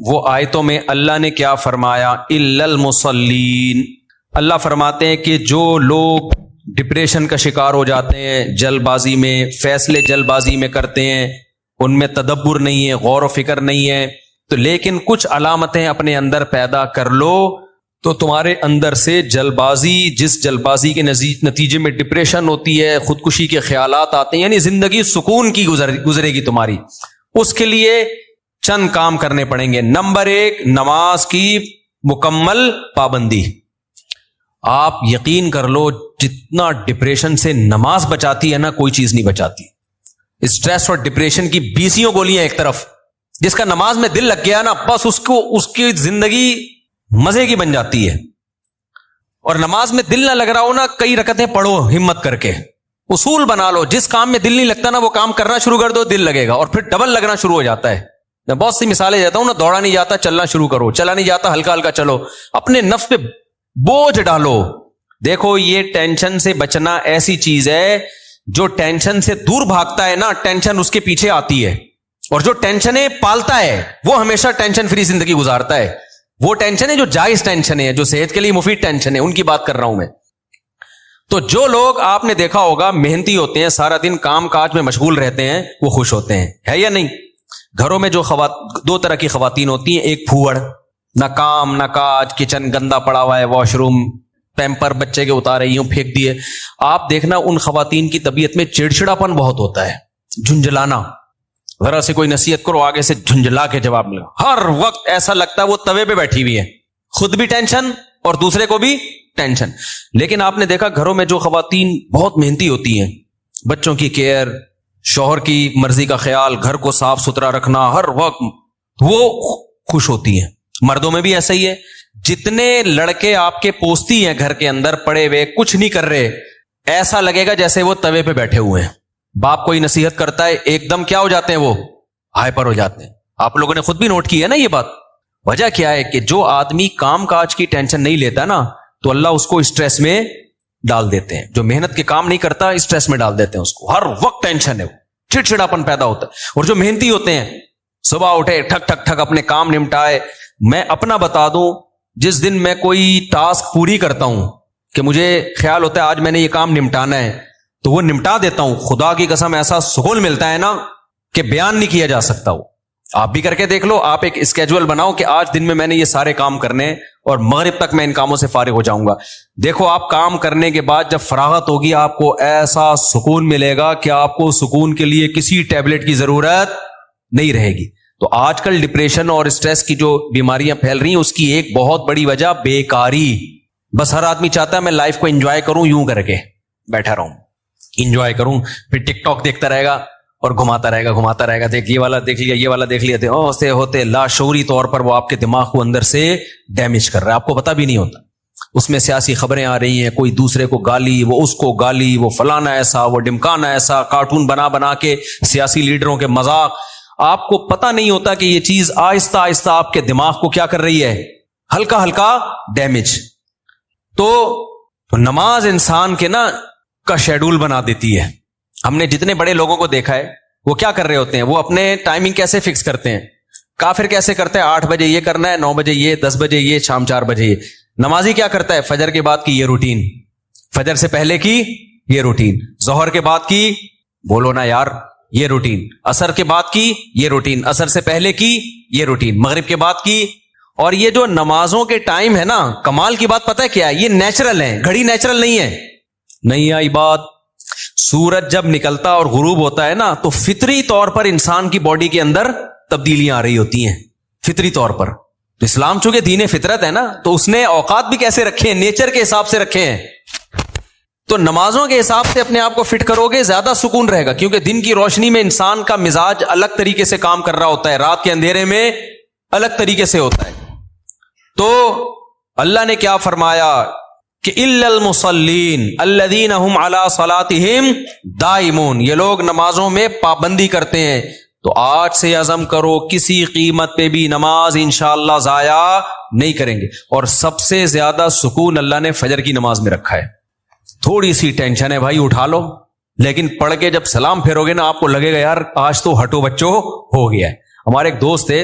وہ آیتوں میں اللہ نے کیا فرمایا؟ الا المصلین، اللہ فرماتے ہیں کہ جو لوگ ڈپریشن کا شکار ہو جاتے ہیں، جلد بازی میں فیصلے جلد بازی میں کرتے ہیں، ان میں تدبر نہیں ہے، غور و فکر نہیں ہے، تو لیکن کچھ علامتیں اپنے اندر پیدا کر لو تو تمہارے اندر سے جلد بازی، جس جلد بازی کے نتیجے میں ڈپریشن ہوتی ہے، خودکشی کے خیالات آتے ہیں، یعنی زندگی سکون کی گزرے گی تمہاری، اس کے لیے چند کام کرنے پڑیں گے۔ نمبر 1، نماز کی مکمل پابندی۔ آپ یقین کر لو جتنا ڈپریشن سے نماز بچاتی ہے نا، کوئی چیز نہیں بچاتی۔ اسٹریس اور ڈپریشن کی 20 گولیاں ایک طرف، جس کا نماز میں دل لگ گیا نا، بس اس کی زندگی مزے کی بن جاتی ہے۔ اور نماز میں دل نہ لگ رہا ہو نا، کئی رکعتیں پڑھو ہمت کر کے، اصول بنا لو، جس کام میں دل نہیں لگتا نا وہ کام کرنا شروع کر دو، دل لگے گا، اور پھر ڈبل لگنا شروع ہو جاتا ہے۔ میں بہت سی مثالیں دیتا ہوں نا، دوڑا نہیں جاتا چلنا شروع کرو، چلا نہیں جاتا ہلکا ہلکا چلو، اپنے نفس پہ بوجھ ڈالو۔ دیکھو یہ ٹینشن سے بچنا ایسی چیز ہے، جو ٹینشن سے دور بھاگتا ہے نا، ٹینشن اس کے پیچھے آتی ہے، اور جو ٹینشنیں پالتا ہے وہ ہمیشہ ٹینشن فری زندگی گزارتا ہے۔ وہ ٹینشن ہے جو جائز ٹینشن ہے، جو صحت کے لیے مفید ٹینشن ہے، ان کی بات کر رہا ہوں میں۔ تو جو لوگ آپ نے دیکھا ہوگا محنتی ہوتے ہیں، سارا دن کام کاج میں مشغول رہتے ہیں، وہ خوش ہوتے ہیں، ہے یا نہیں؟ گھروں میں جو دو طرح کی خواتین ہوتی ہیں، ایک پھوڑ، نہ کام نہ کاج، کچن گندا پڑا ہوا ہے، واش روم پیمپر بچے کے اتارے یوں پھینک دیے۔ آپ دیکھنا ان خواتین کی طبیعت میں چڑچڑاپن بہت ہوتا ہے، جھنجھلانا، ذرا سے کوئی نصیحت کرو آگے سے جھنجھلا کے جواب ملے، ہر وقت ایسا لگتا ہے وہ توے پہ بیٹھی ہوئی ہے، خود بھی ٹینشن اور دوسرے کو بھی ٹینشن۔ لیکن آپ نے دیکھا گھروں میں جو خواتین بہت محنتی ہوتی ہیں، بچوں کی کیئر، شوہر کی مرضی کا خیال، گھر کو صاف ستھرا رکھنا ہر وقت، وہ خوش ہوتی ہیں۔ مردوں میں بھی ایسا ہی ہے، جتنے لڑکے آپ کے پوستی ہیں گھر کے اندر پڑے ہوئے کچھ نہیں کر رہے، ایسا لگے گا جیسے وہ توے پہ بیٹھے ہوئے ہیں۔ باپ کوئی نصیحت کرتا ہے ایک دم کیا ہو جاتے ہیں، وہ ہائپر ہو جاتے ہیں۔ آپ لوگوں نے خود بھی نوٹ کی ہے نا یہ بات۔ وجہ کیا ہے کہ جو آدمی کام کاج کی ٹینشن نہیں لیتا نا، تو اللہ اس کو اسٹریس میں ڈال دیتے ہیں۔ جو محنت کے کام نہیں کرتا اسٹریس میں ڈال دیتے ہیں اس کو، ہر وقت ٹینشن ہے، وہ چڑچڑاپن پیدا ہوتا ہے۔ اور جو محنتی ہوتے ہیں، صبح اٹھے ٹھک ٹھک ٹھک اپنے کام نمٹائے۔ میں اپنا بتا دوں، جس دن میں کوئی ٹاسک پوری کرتا ہوں کہ مجھے خیال ہوتا ہے آج میں نے یہ کام نمٹانا ہے، تو وہ نمٹا دیتا ہوں، خدا کی قسم ایسا سکون ملتا ہے نا کہ بیان نہیں کیا جا سکتا۔ وہ آپ بھی کر کے دیکھ لو، آپ ایک اسکیجول بناؤ کہ آج دن میں نے یہ سارے کام کرنے ہیں اور مغرب تک میں ان کاموں سے فارغ ہو جاؤں گا۔ دیکھو آپ کام کرنے کے بعد جب فراغت ہوگی، آپ کو ایسا سکون ملے گا کہ آپ کو سکون کے لیے کسی ٹیبلٹ کی ضرورت نہیں رہے گی۔ تو آج کل ڈپریشن اور اسٹریس کی جو بیماریاں پھیل رہی ہیں، اس کی ایک بہت بڑی وجہ بیکاری۔ بس ہر آدمی چاہتا ہے میں لائف کو انجوائے کروں، یوں کر کے بیٹھا رہوں، انجوائے کروں، پھر ٹک ٹاک دیکھتا رہے گا اور گھماتا رہے گا، دیکھ یہ والا دیکھ لیا، یہ والا دیکھ لیا، ہوتے ہوتے لاشعوری طور پر وہ آپ کے دماغ کو اندر سے ڈیمیج کر رہا ہے، آپ کو پتہ بھی نہیں ہوتا۔ اس میں سیاسی خبریں آ رہی ہیں، کوئی دوسرے کو گالی، وہ اس کو گالی، وہ فلانا ایسا، وہ ڈمکانا ایسا، کارٹون بنا کے سیاسی لیڈروں کے مذاق۔ آپ کو پتہ نہیں ہوتا کہ یہ چیز آہستہ آہستہ آپ کے دماغ کو کیا کر رہی ہے، ہلکا ہلکا ڈیمیج۔ تو نماز انسان کے نا کا شیڈول بنا دیتی ہے۔ ہم نے جتنے بڑے لوگوں کو دیکھا ہے، وہ کیا کر رہے ہوتے ہیں، وہ اپنے ٹائمنگ کیسے فکس کرتے ہیں۔ کافر کیسے کرتے ہیں، 8 بجے یہ کرنا ہے، 9 بجے یہ، 10 بجے یہ، شام 4 بجے یہ۔ نمازی کیا کرتا ہے، فجر کے بعد کی یہ روٹین، فجر سے پہلے کی یہ روٹین، ظہر کے بعد کی، بولو نا یار، یہ روٹین، عصر کے بعد کی یہ روٹین، عصر سے پہلے کی یہ روٹین، مغرب کے بعد کی۔ اور یہ جو نمازوں کے ٹائم ہے نا، کمال کی بات پتہ ہے کیا ہے، یہ نیچرل ہے، گھڑی نیچرل نہیں ہے۔ نہیں آئی بات؟ سورج جب نکلتا اور غروب ہوتا ہے نا، تو فطری طور پر انسان کی باڈی کے اندر تبدیلیاں آ رہی ہوتی ہیں، فطری طور پر۔ تو اسلام چونکہ دین فطرت ہے نا، تو اس نے اوقات بھی کیسے رکھے ہیں، نیچر کے حساب سے رکھے ہیں۔ تو نمازوں کے حساب سے اپنے آپ کو فٹ کرو گے، زیادہ سکون رہے گا، کیونکہ دن کی روشنی میں انسان کا مزاج الگ طریقے سے کام کر رہا ہوتا ہے، رات کے اندھیرے میں الگ طریقے سے ہوتا ہے۔ تو اللہ نے کیا فرمایا کہ الا المصلین الذین هم علی صلاتهم دائمون، یہ لوگ نمازوں میں پابندی کرتے ہیں۔ تو آج سے عزم کرو کسی قیمت پہ بھی نماز انشاءاللہ ضائع نہیں کریں گے۔ اور سب سے زیادہ سکون اللہ نے فجر کی نماز میں رکھا ہے۔ تھوڑی سی ٹینشن ہے بھائی، اٹھا لو، لیکن پڑھ کے جب سلام پھیرو گے نا، آپ کو لگے گا یار آج تو ہٹو بچو ہو گیا ہے۔ ہمارے ایک دوست تھے،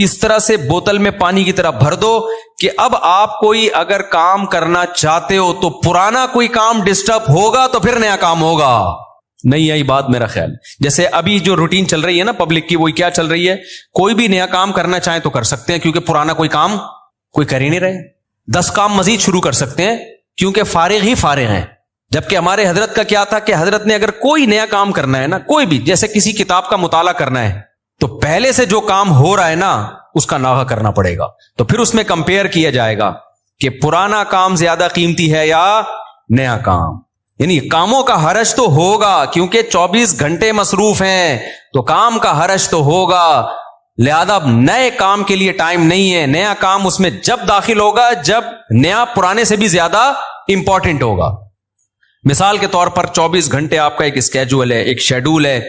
اس طرح سے بوتل میں پانی کی طرح بھر دو کہ اب آپ کوئی اگر کام کرنا چاہتے ہو تو پرانا کوئی کام ڈسٹرب ہوگا تو پھر نیا کام ہوگا. نہیں آئی بات میرا خیال. جیسے ابھی جو روٹین چل رہی ہے نا پبلک کی, وہی کیا چل رہی ہے, کوئی بھی نیا کام کرنا چاہیں تو کر سکتے ہیں کیونکہ پرانا کوئی کام کوئی کر ہی نہیں رہے. 10 کام مزید شروع کر سکتے ہیں کیونکہ فارغ ہی فارغ ہیں. جبکہ ہمارے حضرت کا کیا تھا کہ حضرت نے اگر کوئی نیا کام کرنا ہے نا, کوئی بھی, جیسے کسی کتاب کا مطالعہ کرنا ہے تو پہلے سے جو کام ہو رہا ہے نا اس کا ناغہ کرنا پڑے گا. تو پھر اس میں کمپیئر کیا جائے گا کہ پرانا کام زیادہ قیمتی ہے یا نیا کام. یعنی کاموں کا حرج تو ہوگا کیونکہ 24 گھنٹے مصروف ہیں تو کام کا حرج تو ہوگا. لہذا نئے کام کے لیے ٹائم نہیں ہے. نیا کام اس میں جب داخل ہوگا جب نیا پرانے سے بھی زیادہ امپورٹنٹ ہوگا. مثال کے طور پر 24 گھنٹے آپ کا ایک اسکیجول ہے, ایک شیڈول ہے.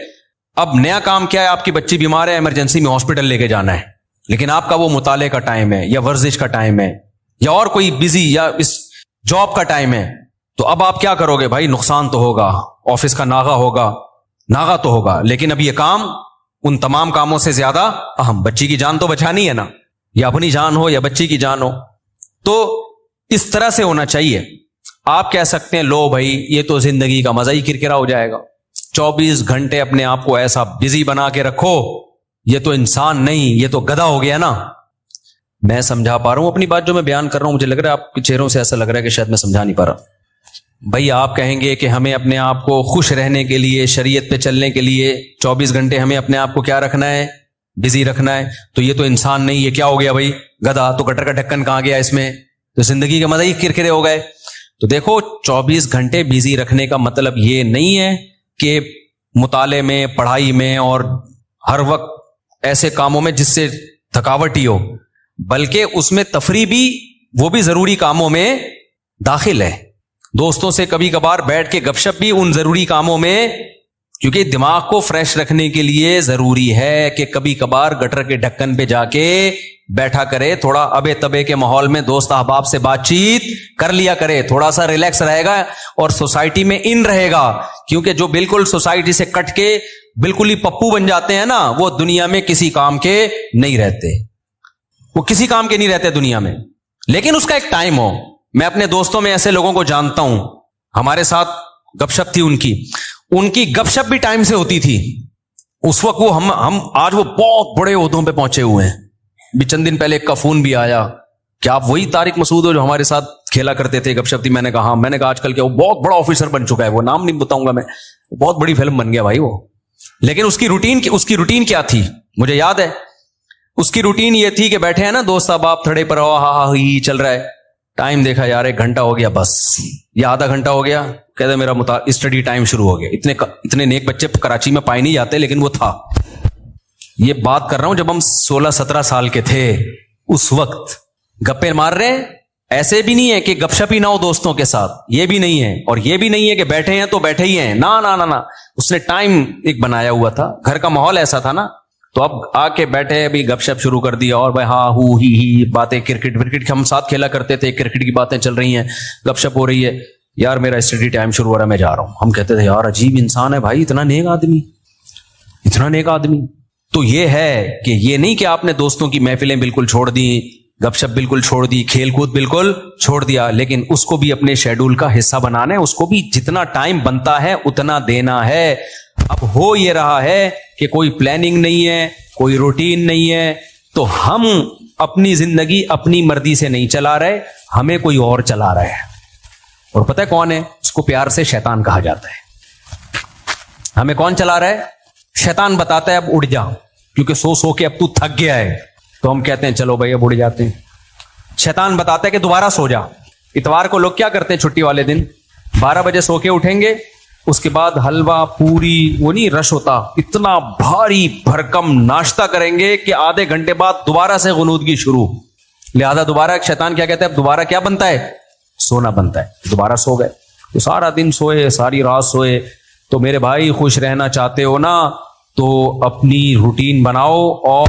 اب نیا کام کیا ہے, آپ کی بچی بیمار ہے, ایمرجنسی میں ہاسپٹل لے کے جانا ہے, لیکن آپ کا وہ مطالعے کا ٹائم ہے یا ورزش کا ٹائم ہے یا اور کوئی بزی یا اس جاب کا ٹائم ہے. تو اب آپ کیا کرو گے بھائی, نقصان تو ہوگا, آفس کا ناغہ ہوگا, ناغہ تو ہوگا, لیکن اب یہ کام ان تمام کاموں سے زیادہ اہم. بچی کی جان تو بچانی ہے نا, یا اپنی جان ہو یا بچی کی جان ہو. تو اس طرح سے ہونا چاہیے. آپ کہہ سکتے ہیں لو بھائی یہ تو زندگی کا مزہ ہی کرکرا ہو جائے گا, 24 گھنٹے اپنے آپ کو ایسا بزی بنا کے رکھو, یہ تو انسان نہیں, یہ تو گدھا ہو گیا نا. میں سمجھا پا رہا ہوں اپنی بات جو میں بیان کر رہا ہوں, مجھے لگ رہا ہے آپ کے چہروں سے ایسا لگ رہا ہے کہ شاید میں سمجھا نہیں پا رہا. بھائی آپ کہیں گے کہ ہمیں اپنے آپ کو خوش رہنے کے لیے, شریعت پہ چلنے کے لیے 24 گھنٹے ہمیں اپنے آپ کو کیا رکھنا ہے, بزی رکھنا ہے. تو یہ تو انسان نہیں, یہ کیا ہو گیا بھائی, گدھا. تو گٹر کا ڈھکن کہاں گیا اس میں, تو زندگی کے مزے ہی کرکرے ہو گئے. تو دیکھو 24 گھنٹے بزی رکھنے کا مطلب یہ نہیں ہے کہ مطالعے میں, پڑھائی میں اور ہر وقت ایسے کاموں میں جس سے تھکاوٹ ہی ہو, بلکہ اس میں تفریح بھی, وہ بھی ضروری کاموں میں داخل ہے. دوستوں سے کبھی کبھار بیٹھ کے گپ شپ بھی ان ضروری کاموں میں, کیونکہ دماغ کو فریش رکھنے کے لیے ضروری ہے کہ کبھی کبھار گٹر کے ڈھکن پہ جا کے بیٹھا کرے, تھوڑا ابے تبے کے ماحول میں دوست احباب سے بات چیت کر لیا کرے, تھوڑا سا ریلیکس رہے گا اور سوسائٹی میں ان رہے گا. کیونکہ جو بالکل سوسائٹی سے کٹ کے بالکل ہی پپو بن جاتے ہیں نا, وہ دنیا میں کسی کام کے نہیں رہتے, وہ کسی کام کے نہیں رہتے دنیا میں. لیکن اس کا ایک ٹائم ہو. میں اپنے دوستوں میں ایسے لوگوں کو جانتا ہوں, ہمارے ساتھ گپ شپ تھی ان کی گپ شپ بھی ٹائم سے ہوتی تھی. اس وقت وہ ہم آج وہ بہت بڑے عہدوں پہ پہنچے ہوئے ہیں. بھی چند دن پہلے ایک کا فون بھی آیا کہ آپ وہی طارق مسعود ہو جو ہمارے ساتھ کھیلا کرتے تھے, گپ شپ تھی. میں نے کہا ہاں. میں نے کہا آج کل کیا وہ بہت بڑا آفیسر بن چکا ہے, وہ نام نہیں بتاؤں گا میں, بہت بڑی فلم بن گیا بھائی وہ. لیکن اس کی روٹین کیا تھی مجھے یاد ہے. اس کی روٹین یہ تھی کہ بیٹھے ہیں نا دوست احباب تھڑے پر, ہاں ہی چل رہا ہے. ٹائم دیکھا یار 1 گھنٹہ ہو گیا بس, یا آدھا گھنٹہ ہو گیا, کہتے میرا اسٹڈی ٹائم شروع ہو گیا. اتنے نیک بچے کراچی میں پائے نہیں جاتے, لیکن وہ تھا. یہ بات کر رہا ہوں جب ہم 16-17 سال کے تھے. اس وقت گپے مار رہے ہیں. ایسے بھی نہیں ہے کہ گپ شپ ہی نہ ہو دوستوں کے ساتھ, یہ بھی نہیں ہے. اور یہ بھی نہیں ہے کہ بیٹھے ہیں تو بیٹھے ہی ہیں, نہ نہ نہ. اس نے ٹائم ایک بنایا ہوا تھا, گھر کا ماحول ایسا تھا نا. تو اب آ کے بیٹھے, ابھی گپ شپ شروع کر دیا, اور بھائی ہاں ہو ہی باتیں, کرکٹ ہم ساتھ کھیلا کرتے تھے, کرکٹ کی باتیں چل رہی ہیں, گپ شپ ہو رہی ہے. یار میرا اسٹڈی ٹائم شروع ہو رہا ہے, میں جا رہا ہوں. ہم کہتے تھے یار عجیب انسان ہے بھائی, اتنا نیک آدمی. تو یہ ہے کہ یہ نہیں کہ آپ نے دوستوں کی محفلیں بالکل چھوڑ دی, گپ شپ بالکل چھوڑ دی, کھیل کود بالکل چھوڑ دیا, لیکن اس کو بھی اپنے شیڈول کا حصہ بنانا ہے. اس کو بھی جتنا ٹائم بنتا ہے اتنا دینا ہے. اب ہو یہ رہا ہے کہ کوئی پلاننگ نہیں ہے, کوئی روٹین نہیں ہے, تو ہم اپنی زندگی اپنی مرضی سے نہیں چلا رہے, ہمیں کوئی اور چلا رہا ہے. اور پتہ ہے کون ہے؟ اس کو پیار سے شیطان کہا جاتا ہے. ہمیں کون چلا رہا ہے؟ شیطان بتاتا ہے اب اڑ جا, کیونکہ سو کے اب تو تھک گیا ہے. تو ہم کہتے ہیں چلو بھائی اب اڑ جاتے ہیں. شیطان بتاتا ہے کہ دوبارہ سو جا. اتوار کو لوگ کیا کرتے ہیں چھٹی والے دن, 12 بجے سو کے اٹھیں گے, اس کے بعد حلوہ پوری وہ نہیں رش ہوتا, اتنا بھاری بھرکم ناشتہ کریں گے کہ آدھے گھنٹے بعد دوبارہ سے غنودگی شروع. لہذا دوبارہ شیطان کیا کہتا ہے, اب دوبارہ کیا بنتا ہے؟ سونا بنتا ہے. دوبارہ سو گئے, تو سارا دن سوئے, ساری رات سوئے. تو میرے بھائی خوش رہنا چاہتے ہو نا, تو اپنی روٹین بناؤ اور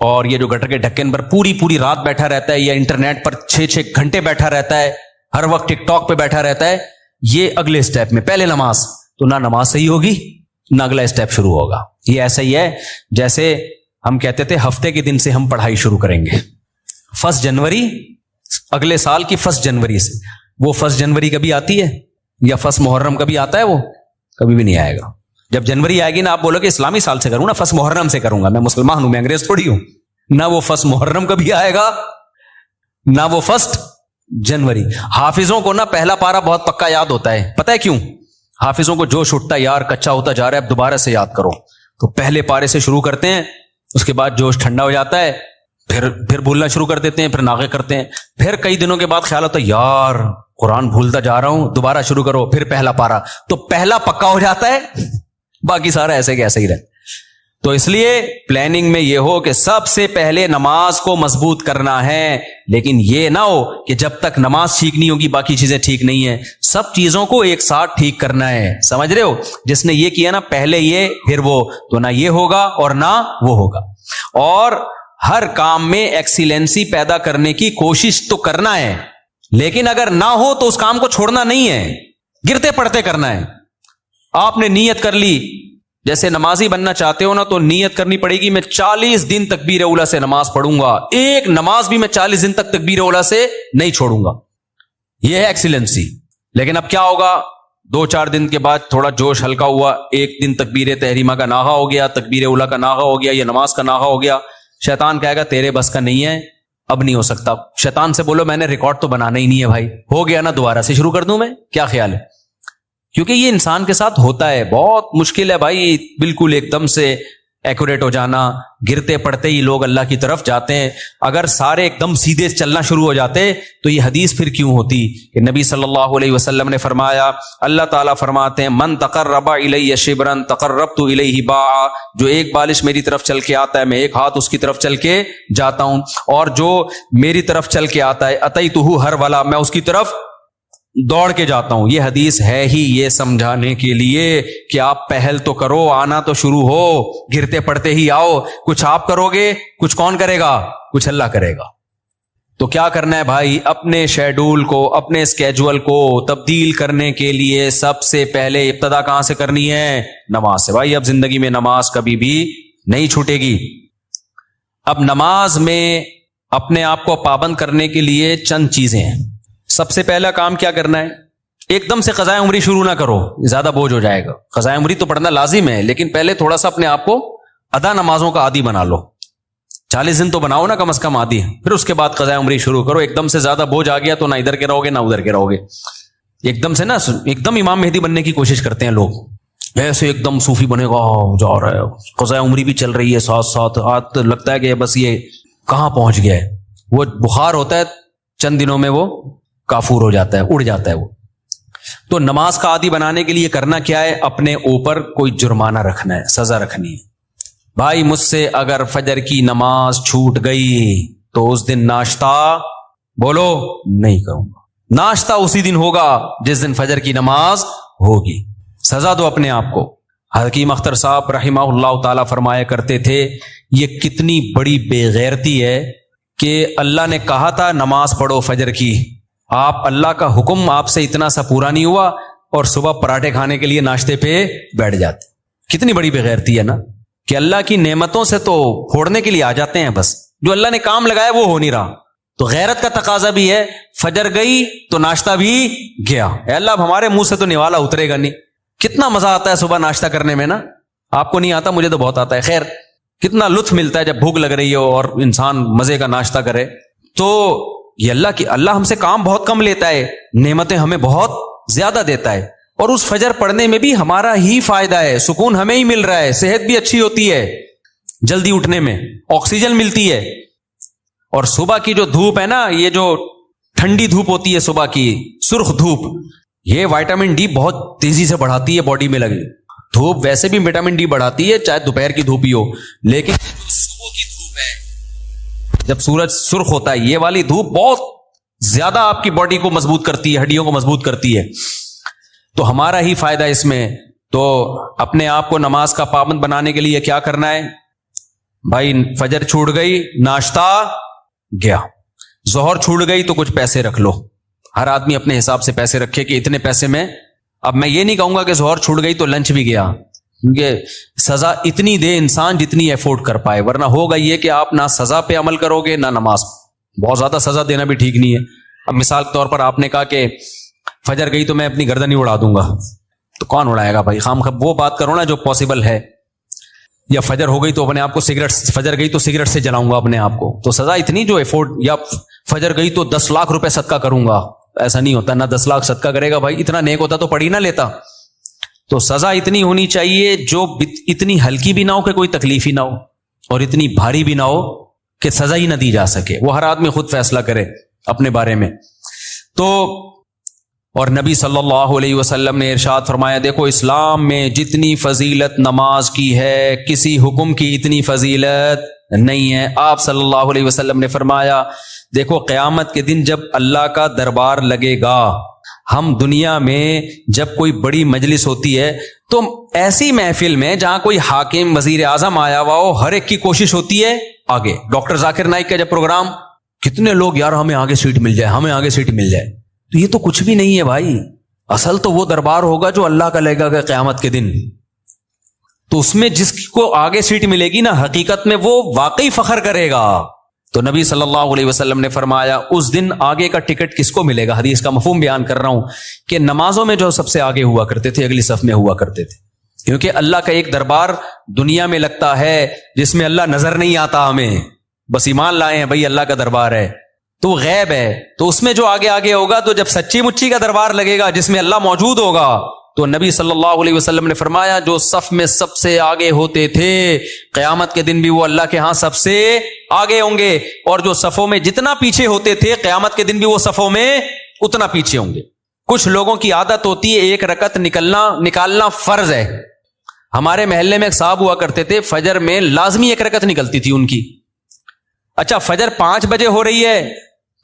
اور یہ جو گٹر کے ڈھکن پر پوری رات بیٹھا رہتا ہے یا انٹرنیٹ پر 6 گھنٹے بیٹھا رہتا ہے, ہر وقت ٹک ٹاک پہ بیٹھا رہتا ہے, یہ اگلے سٹیپ میں پہلے نماز, تو نہ نماز صحیح ہوگی نہ اگلا سٹیپ شروع ہوگا. یہ ایسا ہی ہے جیسے ہم کہتے تھے ہفتے کے دن سے ہم پڑھائی شروع کریں گے, 1 جنوری, اگلے سال کی 1 جنوری سے. وہ 1 جنوری کبھی آتی ہے یا 1 محرم کبھی آتا ہے؟ وہ کبھی بھی نہیں آئے گا. جب جنوری آئے گی نا, آپ بولو کہ اسلامی سال سے کروں نا, 1 محرم سے کروں گا, میں مسلمان ہوں, میں انگریز تھوڑی ہوں. نہ وہ 1 محرم کبھی آئے گا نہ وہ 1 جنوری. حافظوں کو نا پہلا پارا بہت پکا یاد ہوتا ہے, پتہ ہے کیوں؟ حافظوں کو جوش اٹھتا ہے, یار کچا ہوتا جا رہا ہے, اب دوبارہ سے یاد کرو, تو پہلے پارے سے شروع کرتے ہیں, اس کے بعد جوش ٹھنڈا ہو جاتا ہے, پھر بھولنا شروع کر دیتے ہیں, پھر ناغے کرتے ہیں, پھر کئی دنوں کے بعد خیال ہوتا ہے یار قرآن بھولتا جا رہا ہوں, دوبارہ شروع کرو, پھر پہلا پارا, تو پہلا پکا ہو جاتا ہے, باقی سارا ایسے کہ ایسے ہی رہتا. تو اس لیے پلاننگ میں یہ ہو کہ سب سے پہلے نماز کو مضبوط کرنا ہے, لیکن یہ نہ ہو کہ جب تک نماز ٹھیک نہیں ہوگی باقی چیزیں ٹھیک نہیں ہیں. سب چیزوں کو ایک ساتھ ٹھیک کرنا ہے, سمجھ رہے ہو؟ جس نے یہ کیا نا پہلے یہ پھر وہ, تو نہ یہ ہوگا اور نہ وہ ہوگا. اور ہر کام میں ایکسیلنسی پیدا کرنے کی کوشش تو کرنا ہے, لیکن اگر نہ ہو تو اس کام کو چھوڑنا نہیں ہے, گرتے پڑتے کرنا ہے. آپ نے نیت کر لی, جیسے نمازی بننا چاہتے ہو نا, تو نیت کرنی پڑے گی میں 40 دن تکبیر اولا سے نماز پڑھوں گا, ایک نماز بھی میں 40 دن تک تکبیر اولا سے نہیں چھوڑوں گا. یہ ہے ایکسیلنسی. لیکن اب کیا ہوگا, 2-4 دن کے بعد تھوڑا جوش ہلکا ہوا, ایک دن تکبیر تحریمہ کا ناغہ ہو گیا, تکبیر اولا کا ناغہ ہو گیا, یہ نماز کا ناغہ ہو گیا, شیطان کہے گا تیرے بس کا نہیں ہے, اب نہیں ہو سکتا. شیطان سے بولو میں نے ریکارڈ تو بنانا ہی نہیں ہے بھائی, ہو گیا نا دوبارہ سے شروع کر دوں میں, کیا خیال ہے؟ کیونکہ یہ انسان کے ساتھ ہوتا ہے, بہت مشکل ہے بھائی بالکل ایک دم سے ایکوریٹ ہو جانا. گرتے پڑتے ہی لوگ اللہ کی طرف جاتے ہیں. اگر سارے ایک دم سیدھے چلنا شروع ہو جاتے تو یہ حدیث پھر کیوں ہوتی کہ نبی صلی اللہ علیہ وسلم نے فرمایا, اللہ تعالیٰ فرماتے ہیں من تقرب الی شبرا تقربت الیہ باعا, جو ایک بالش میری طرف چل کے آتا ہے میں ایک ہاتھ اس کی طرف چل کے جاتا ہوں, اور جو میری طرف چل کے آتا ہے اتیتہ ہرولا, میں اس کی طرف دوڑ کے جاتا ہوں. یہ حدیث ہے ہی یہ سمجھانے کے لیے کہ آپ پہل تو کرو, آنا تو شروع ہو, گرتے پڑتے ہی آؤ. کچھ آپ کرو گے, کچھ کون کرے گا؟ کچھ اللہ کرے گا. تو کیا کرنا ہے بھائی, اپنے شیڈول کو, اپنے اسکیجول کو تبدیل کرنے کے لیے سب سے پہلے ابتدا کہاں سے کرنی ہے؟ نماز سے. بھائی اب زندگی میں نماز کبھی بھی نہیں چھوٹے گی. اب نماز میں اپنے آپ کو پابند کرنے کے لیے چند چیزیں ہیں. سب سے پہلا کام کیا کرنا ہے, ایک دم سے قضائے عمری شروع نہ کرو, زیادہ بوجھ ہو جائے گا. قضائے عمری تو پڑھنا لازم ہے, لیکن پہلے تھوڑا سا اپنے آپ کو ادا نمازوں کا عادی بنا لو. 40 دن تو بناؤ نا کم از کم عادی, پھر اس کے بعد قضائے عمری شروع کرو. ایک دم سے زیادہ بوجھ آ گیا تو نہ ادھر کے رہو گے نہ ادھر کے رہو گے. ایک دم سے نا ایک دم امام مہدی بننے کی کوشش کرتے ہیں لوگ, ایسے ایک دم صوفی بنے گا جا رہا ہے, قضائے عمری بھی چل رہی ہے ساتھ ساتھ, آج لگتا ہے کہ بس یہ کہاں پہنچ گیا ہے. وہ بخار ہوتا ہے چند دنوں میں وہ کافور ہو جاتا ہے, اڑ جاتا ہے وہ. تو نماز کا عادی بنانے کے لیے کرنا کیا ہے, اپنے اوپر کوئی جرمانہ رکھنا ہے, سزا رکھنی ہے. بھائی مجھ سے اگر فجر کی نماز چھوٹ گئی تو اس دن ناشتہ بولو نہیں کروں گا. ناشتہ اسی دن ہوگا جس دن فجر کی نماز ہوگی. سزا دو اپنے آپ کو. حکیم اختر صاحب رحمہ اللہ تعالی فرمایا کرتے تھے, یہ کتنی بڑی بے غیرتی ہے کہ اللہ نے کہا تھا نماز پڑھو فجر کی, آپ اللہ کا حکم آپ سے اتنا سا پورا نہیں ہوا اور صبح پراٹھے کھانے کے لیے ناشتے پہ بیٹھ جاتے. کتنی بڑی بے غیرتی ہے نا, کہ اللہ کی نعمتوں سے تو پھوڑنے کے لیے آ جاتے ہیں, بس جو اللہ نے کام لگایا وہ ہو نہیں رہا. تو غیرت کا تقاضا بھی ہے, فجر گئی تو ناشتہ بھی گیا. اے اللہ اب ہمارے منہ سے تو نوالا اترے گا نہیں. کتنا مزہ آتا ہے صبح ناشتہ کرنے میں نا, آپ کو نہیں آتا, مجھے تو بہت آتا ہے. خیر کتنا لطف ملتا ہے جب بھوک لگ رہی ہو اور انسان مزے کا ناشتہ کرے. تو یہ اللہ ہم سے کام بہت کم لیتا ہے, نعمتیں ہمیں بہت زیادہ دیتا ہے, اور اس فجر پڑھنے میں بھی ہمارا ہی فائدہ ہے, سکون ہمیں ہی مل رہا ہے, صحت بھی اچھی ہوتی ہے, جلدی اٹھنے میں آکسیجن ملتی ہے. اور صبح کی جو دھوپ ہے نا, یہ جو ٹھنڈی دھوپ ہوتی ہے صبح کی, سرخ دھوپ, یہ وائٹامن ڈی بہت تیزی سے بڑھاتی ہے باڈی میں. لگی دھوپ ویسے بھی وٹامن ڈی بڑھاتی ہے چاہے دوپہر کی دھوپ ہی ہو, لیکن صبح کی دھوپ ہے جب سورج سرخ ہوتا ہے, یہ والی دھوپ بہت زیادہ آپ کی باڈی کو مضبوط کرتی ہے, ہڈیوں کو مضبوط کرتی ہے. تو ہمارا ہی فائدہ اس میں. تو اپنے آپ کو نماز کا پابند بنانے کے لیے کیا کرنا ہے, بھائی فجر چھوٹ گئی، ناشتہ گیا، ظہر چھوٹ گئی تو کچھ پیسے رکھ لو. ہر آدمی اپنے حساب سے پیسے رکھے کہ اتنے پیسے میں. اب میں یہ نہیں کہوں گا کہ ظہر چھوٹ گئی تو لنچ بھی گیا، کیونکہ سزا اتنی دے انسان جتنی افورڈ کر پائے، ورنہ ہوگا یہ کہ آپ نہ سزا پہ عمل کرو گے نہ نماز. بہت زیادہ سزا دینا بھی ٹھیک نہیں ہے. اب مثال کے طور پر آپ نے کہا کہ فجر گئی تو میں اپنی گردن ہی اڑا دوں گا، تو کون اڑائے گا بھائی؟ خام وہ بات کرو نا جو پاسبل ہے. یا فجر ہو گئی تو اپنے آپ کو سگریٹ، فجر گئی تو سگریٹ سے جلاؤں گا اپنے آپ کو، تو سزا اتنی جو افورڈ. یا فجر گئی تو 10 لاکھ روپے صدقہ کروں گا، ایسا نہیں ہوتا. نہ 10 لاکھ صدقہ کرے گا بھائی، اتنا نیک ہوتا تو پڑھ ہی نہ لیتا. تو سزا اتنی ہونی چاہیے جو اتنی ہلکی بھی نہ ہو کہ کوئی تکلیف ہی نہ ہو، اور اتنی بھاری بھی نہ ہو کہ سزا ہی نہ دی جا سکے. وہ ہر آدمی خود فیصلہ کرے اپنے بارے میں. تو اور نبی صلی اللہ علیہ وسلم نے ارشاد فرمایا، دیکھو اسلام میں جتنی فضیلت نماز کی ہے کسی حکم کی اتنی فضیلت نہیں ہے. آپ صلی اللہ علیہ وسلم نے فرمایا، دیکھو قیامت کے دن جب اللہ کا دربار لگے گا، ہم دنیا میں جب کوئی بڑی مجلس ہوتی ہے تو ایسی محفل میں جہاں کوئی حاکم وزیر اعظم آیا ہوا ہو، ہر ایک کی کوشش ہوتی ہے آگے. ڈاکٹر ذاکر نائک کا جب پروگرام، کتنے لوگ یار ہمیں آگے سیٹ مل جائے، ہمیں آگے سیٹ مل جائے. تو یہ تو کچھ بھی نہیں ہے بھائی. اصل تو وہ دربار ہوگا جو اللہ کا لگے گا قیامت کے دن. تو اس میں جس کو آگے سیٹ ملے گی نا، حقیقت میں وہ واقعی فخر کرے گا. تو نبی صلی اللہ علیہ وسلم نے فرمایا اس دن آگے کا ٹکٹ کس کو ملے گا؟ حدیث کا مفہوم بیان کر رہا ہوں کہ نمازوں میں جو سب سے آگے ہوا کرتے تھے، اگلی صف میں ہوا کرتے تھے. کیونکہ اللہ کا ایک دربار دنیا میں لگتا ہے جس میں اللہ نظر نہیں آتا، ہمیں بس ایمان لائے ہیں بھائی اللہ کا دربار ہے، تو غیب ہے. تو اس میں جو آگے آگے ہوگا، تو جب سچی مچی کا دربار لگے گا جس میں اللہ موجود ہوگا، تو نبی صلی اللہ علیہ وسلم نے فرمایا جو صف میں سب سے آگے ہوتے تھے قیامت کے دن بھی وہ اللہ کے ہاں سب سے آگے ہوں گے، اور جو صفوں میں جتنا پیچھے ہوتے تھے قیامت کے دن بھی وہ صفوں میں اتنا پیچھے ہوں گے. کچھ لوگوں کی عادت ہوتی ہے ایک رکعت نکالنا فرض ہے. ہمارے محلے میں ایک صاحب ہوا کرتے تھے، فجر میں لازمی ایک رکعت نکلتی تھی ان کی. اچھا فجر 5 بجے ہو رہی ہے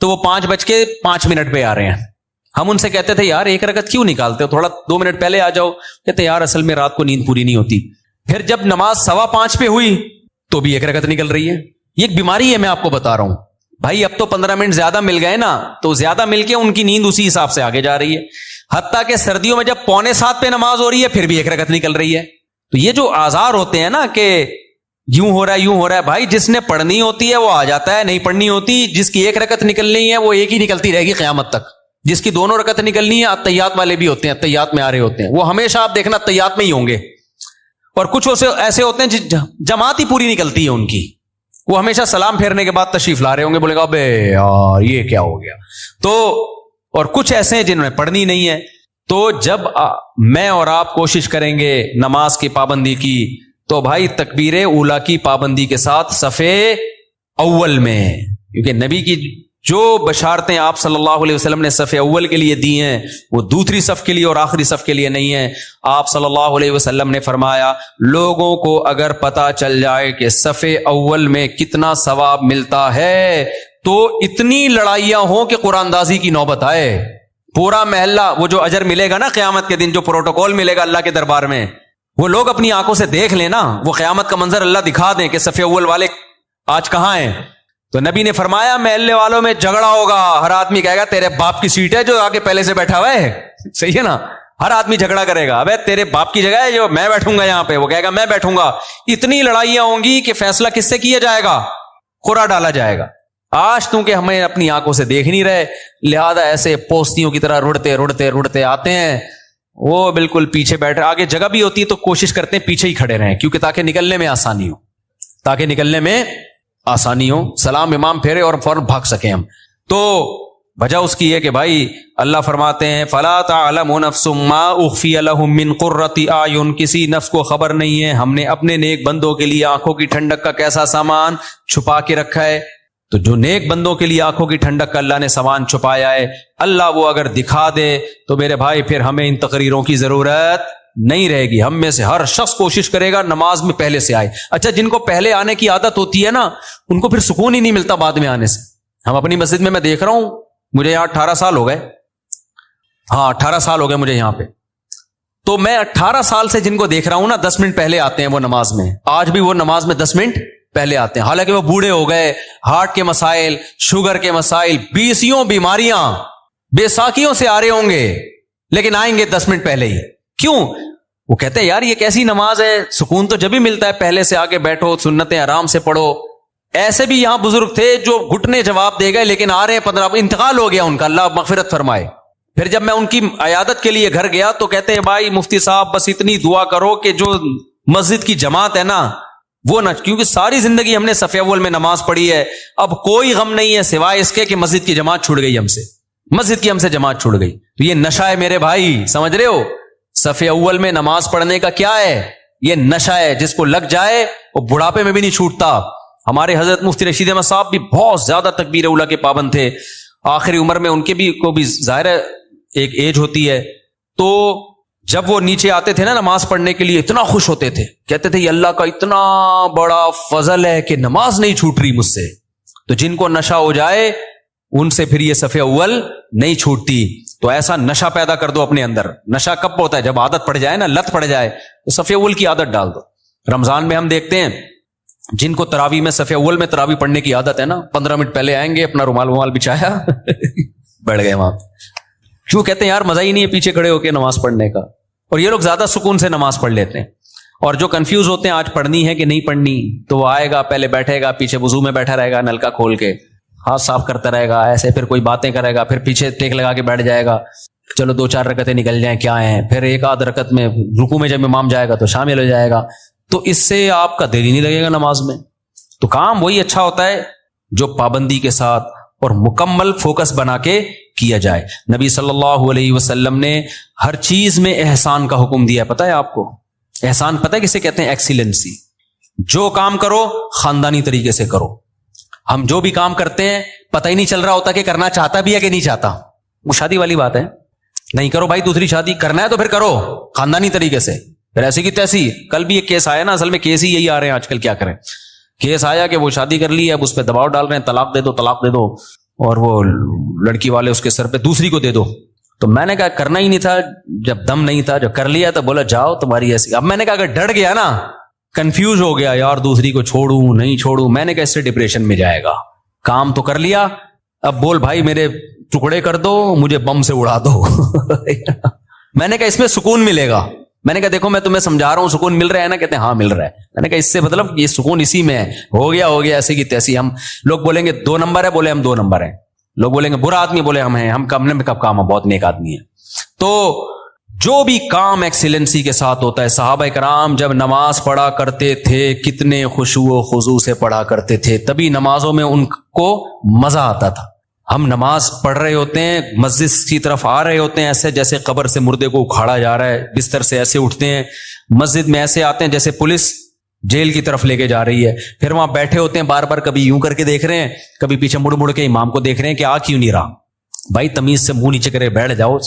تو وہ 5:05 پہ آ رہے ہیں. ہم ان سے کہتے تھے یار ایک رکعت کیوں نکالتے ہو، تھوڑا 2 منٹ پہلے آ جاؤ. کہتے یار اصل میں رات کو نیند پوری نہیں ہوتی. پھر جب نماز 5:15 پہ ہوئی تو بھی ایک رکعت نکل رہی ہے. یہ ایک بیماری ہے، میں آپ کو بتا رہا ہوں بھائی. اب تو 15 منٹ زیادہ مل گئے نا، تو زیادہ مل کے ان کی نیند اسی حساب سے آگے جا رہی ہے. حتیٰ کہ سردیوں میں جب 6:45 پہ نماز ہو رہی ہے پھر بھی ایک رکعت نکل رہی ہے. تو یہ جو آزار ہوتے ہیں نا کہ یوں ہو رہا ہے بھائی، جس نے پڑھنی ہوتی ہے وہ آ جاتا ہے، نہیں پڑھنی ہوتی، جس کی ایک رکعت نکلنی ہے وہ ایک ہی نکلتی رہے گی قیامت تک. جس کی 2 رکعت نکلنی ہے، اتحیات والے بھی ہوتے ہیں، اتحیات میں آ رہے ہوتے ہیں، وہ ہمیشہ آپ دیکھنا اتحیات میں ہی ہوں گے. اور کچھ ایسے ہوتے ہیں جماعت ہی پوری نکلتی ہے ان کی، وہ ہمیشہ سلام پھیرنے کے بعد تشریف لا رہے ہوں گے، بولے گا ابے یار یہ کیا ہو گیا. تو اور کچھ ایسے ہیں جنہوں نے پڑھنی نہیں ہے. تو جب میں اور آپ کوشش کریں گے نماز کی پابندی کی، تو بھائی تکبیر اولا کی پابندی کے ساتھ صف اول میں، کیونکہ نبی کی جو بشارتیں آپ صلی اللہ علیہ وسلم نے صف اول کے لیے دی ہیں وہ دوسری صف کے لیے اور آخری صف کے لیے نہیں ہیں. آپ صلی اللہ علیہ وسلم نے فرمایا لوگوں کو اگر پتا چل جائے کہ صف اول میں کتنا ثواب ملتا ہے تو اتنی لڑائیاں ہوں کہ قرآن اندازی کی نوبت آئے. پورا محلہ وہ جو اجر ملے گا نا قیامت کے دن، جو پروٹوکول ملے گا اللہ کے دربار میں، وہ لوگ اپنی آنکھوں سے دیکھ لینا، وہ قیامت کا منظر اللہ دکھا دیں کہ صف اول والے آج کہاں ہیں. تو نبی نے فرمایا محلے والوں میں جھگڑا ہوگا، ہر آدمی کہے گا تیرے باپ کی سیٹ ہے جو آگے پہلے سے بیٹھا ہوا ہے. صحیح ہے نا؟ ہر آدمی جھگڑا کرے گا، ابے تیرے باپ کی جگہ ہے جو میں بیٹھوں گا یہاں پہ، وہ کہے گا میں بیٹھوں گا. اتنی لڑائیاں ہوں گی کہ فیصلہ کس سے کیا جائے گا؟ قرعہ ڈالا جائے گا. آج تو کہ ہمیں اپنی آنکھوں سے دیکھ نہیں رہے، لہذا ایسے پوستیوں کی طرح رڑتے آتے ہیں. وہ بالکل پیچھے بیٹھ رہے، آگے جگہ بھی ہوتی ہے تو کوشش کرتے ہیں پیچھے ہی کھڑے رہیں، کیونکہ تاکہ نکلنے میں آسانی ہو، سلام امام پھیرے اور فوراً بھاگ سکیں ہم. تو وجہ اس کی ہے کہ بھائی اللہ فرماتے ہیں فَلَا تَعْلَمُ نَفْسٌ مَّا أُخْفِيَ لَهُم مِّن قُرَّةِ أَعْيُن، کسی نفس کو خبر نہیں ہے ہم نے اپنے نیک بندوں کے لیے آنکھوں کی ٹھنڈک کا کیسا سامان چھپا کے رکھا ہے. تو جو نیک بندوں کے لیے آنکھوں کی ٹھنڈک کا اللہ نے سامان چھپایا ہے، اللہ وہ اگر دکھا دے تو میرے بھائی پھر ہمیں ان تقریروں کی ضرورت نہیں رہے گی. ہم میں سے ہر شخص کوشش کرے گا نماز میں پہلے سے آئے. اچھا جن کو پہلے آنے کی عادت ہوتی ہے نا، ان کو پھر سکون ہی نہیں ملتا بعد میں آنے سے. ہم اپنی مسجد میں دیکھ رہا ہوں، مجھے یہاں 18 سال ہو گئے، 18 سال ہو گئے مجھے یہاں پہ. تو میں 18 سال سے جن کو دیکھ رہا ہوں نا 10 منٹ پہلے آتے ہیں وہ نماز میں. آج بھی وہ نماز میں 10 منٹ پہلے آتے ہیں، حالانکہ وہ بوڑھے ہو گئے، ہارٹ کے مسائل، شوگر کے مسائل، 20 بیماریاں بیساکھیوں سے آ رہے ہوں گے، لیکن آئیں گے 10 منٹ پہلے ہی. کیوں؟ وہ کہتے ہیں یار یہ کیسی نماز ہے، سکون تو جب ہی ملتا ہے پہلے سے آگے بیٹھو، سنتیں آرام سے پڑھو. ایسے بھی یہاں بزرگ تھے جو گھٹنے جواب دے گئے، لیکن آ رہے ہیں 15، انتقال ہو گیا ان کا، اللہ مغفرت فرمائے. پھر جب میں ان کی عیادت کے لیے گھر گیا تو کہتے ہیں بھائی مفتی صاحب بس اتنی دعا کرو کہ جو مسجد کی جماعت ہے نا وہ نہ، کیونکہ ساری زندگی ہم نے صف اول میں نماز پڑھی ہے، اب کوئی غم نہیں ہے سوائے اس کے کہ مسجد کی جماعت چھوٹ گئی ہم سے، مسجد کی ہم سے جماعت چھوٹ گئی. تو یہ نشہ ہے میرے بھائی، سمجھ رہے ہو؟ صف اول میں نماز پڑھنے کا کیا ہے؟ یہ نشہ ہے، جس کو لگ جائے وہ بڑھاپے میں بھی نہیں چھوٹتا. ہمارے حضرت مفتی رشید احمد صاحب بھی بہت زیادہ تکبیر اولیٰ کے پابند تھے، آخری عمر میں ان کے بھی کو بھی ظاہر ہے ایک ایج ہوتی ہے. تو جب وہ نیچے آتے تھے نا نماز پڑھنے کے لیے اتنا خوش ہوتے تھے، کہتے تھے یہ اللہ کا اتنا بڑا فضل ہے کہ نماز نہیں چھوٹ رہی مجھ سے. تو جن کو نشہ ہو جائے ان سے پھر یہ صف اول نہیں چھوٹتی. تو ایسا نشہ پیدا کر دو اپنے اندر. نشہ کب ہوتا ہے؟ جب عادت پڑ جائے نا، لت پڑ جائے، تو صف اول کی عادت ڈال دو. رمضان میں ہم دیکھتے ہیں جن کو تراویح میں صف اول میں تراویح پڑھنے کی عادت ہے نا، 15 منٹ پہلے آئیں گے، اپنا رومال بچھایا بیٹھ گئے وہاں. کیوں؟ کہتے ہیں یار مزہ ہی نہیں ہے پیچھے کھڑے ہو کے نماز پڑھنے کا. اور یہ لوگ زیادہ سکون سے نماز پڑھ لیتے ہیں. اور جو کنفیوز ہوتے ہیں آج پڑھنی ہے کہ نہیں پڑھنی، تو وہ آئے گا، پہلے بیٹھے گا، پیچھے وضو میں بیٹھا رہے گا، نلکا کھول کے ہاتھ صاف کرتا رہے گا ایسے، پھر کوئی باتیں کرے گا، پھر پیچھے ٹیک لگا کے بیٹھ جائے گا، چلو 2-4 رکعتیں نکل جائیں کیا ہیں، پھر ایک آدھ رکعت میں رکوع میں جب امام جائے گا تو شامل ہو جائے گا. تو اس سے آپ کا دل ہی نہیں لگے گا نماز میں. تو کام وہی اچھا ہوتا ہے جو پابندی کے ساتھ اور مکمل فوکس بنا کے کیا جائے. نبی صلی اللہ علیہ وسلم نے ہر چیز میں احسان کا حکم دیا. پتہ ہے آپ کو احسان پتہ ہے کسے کہتے ہیں؟ ایکسیلنسی. جو کام کرو خاندانی طریقے سے کرو. ہم جو بھی کام کرتے ہیں پتہ ہی نہیں چل رہا ہوتا کہ کرنا چاہتا بھی ہے کہ نہیں چاہتا. وہ شادی والی بات ہے، نہیں کرو بھائی دوسری شادی، کرنا ہے تو پھر کرو خاندانی طریقے سے. پھر ایسی کی تیسی. کل بھی ایک کیس آیا نا، اصل میں کیس ہی یہی آ رہے ہیں آج کل، کیا کریں. کیس آیا کہ وہ شادی کر لی، اب اس پہ دباؤ ڈال رہے ہیں طلاق دے دو طلاق دے دو، اور وہ لڑکی والے اس کے سر پہ دوسری کو دے دو. تو میں نے کہا کرنا ہی نہیں تھا جب دم نہیں تھا، جب کر لیا تو بولا جاؤ تمہاری ایسی. اب میں نے کہا اگر ڈر گیا نا، کنفیوز ہو گیا یار دوسری کو چھوڑوں نہیں چھوڑوں، میں نے کہا اس سے ڈپریشن میں جائے گا. کام تو کر لیا، اب بول بھائی میرے ٹکڑے کر دو، مجھے بم سے اڑا دو. میں نے کہا اس میں سکون ملے گا. میں نے کہا دیکھو میں تمہیں سمجھا رہا ہوں، سکون مل رہا ہے نا؟ کہتے ہیں ہاں مل رہا ہے. میں نے کہا اس سے مطلب یہ سکون اسی میں ہے. ہو گیا ایسے کی تیسی. ہم لوگ بولیں گے 2 نمبر ہے، بولے ہم 2 نمبر ہیں. لوگ بولیں گے برا آدمی، بولے ہم ہیں، ہم کم نے کب کام ہے، بہت نیک آدمی ہے. تو جو بھی کام ایکسیلنسی کے ساتھ ہوتا ہے. صحابہ کرام جب نماز پڑھا کرتے تھے کتنے خشوع و خضوع سے پڑھا کرتے تھے، تبھی نمازوں میں ان کو مزہ آتا تھا. ہم نماز پڑھ رہے ہوتے ہیں، مسجد کی طرف آ رہے ہوتے ہیں ایسے جیسے قبر سے مردے کو اکھاڑا جا رہا ہے، بستر سے ایسے اٹھتے ہیں، مسجد میں ایسے آتے ہیں جیسے پولیس جیل کی طرف لے کے جا رہی ہے. پھر وہاں بیٹھے ہوتے ہیں، بار بار کبھی یوں کر کے دیکھ رہے ہیں، کبھی پیچھے مڑ مڑ کے امام کو دیکھ رہے ہیں کہ آ کیوں نہیں رہا. بھائی تمیز سے منہ نیچے کرے بیٹھ جاؤ،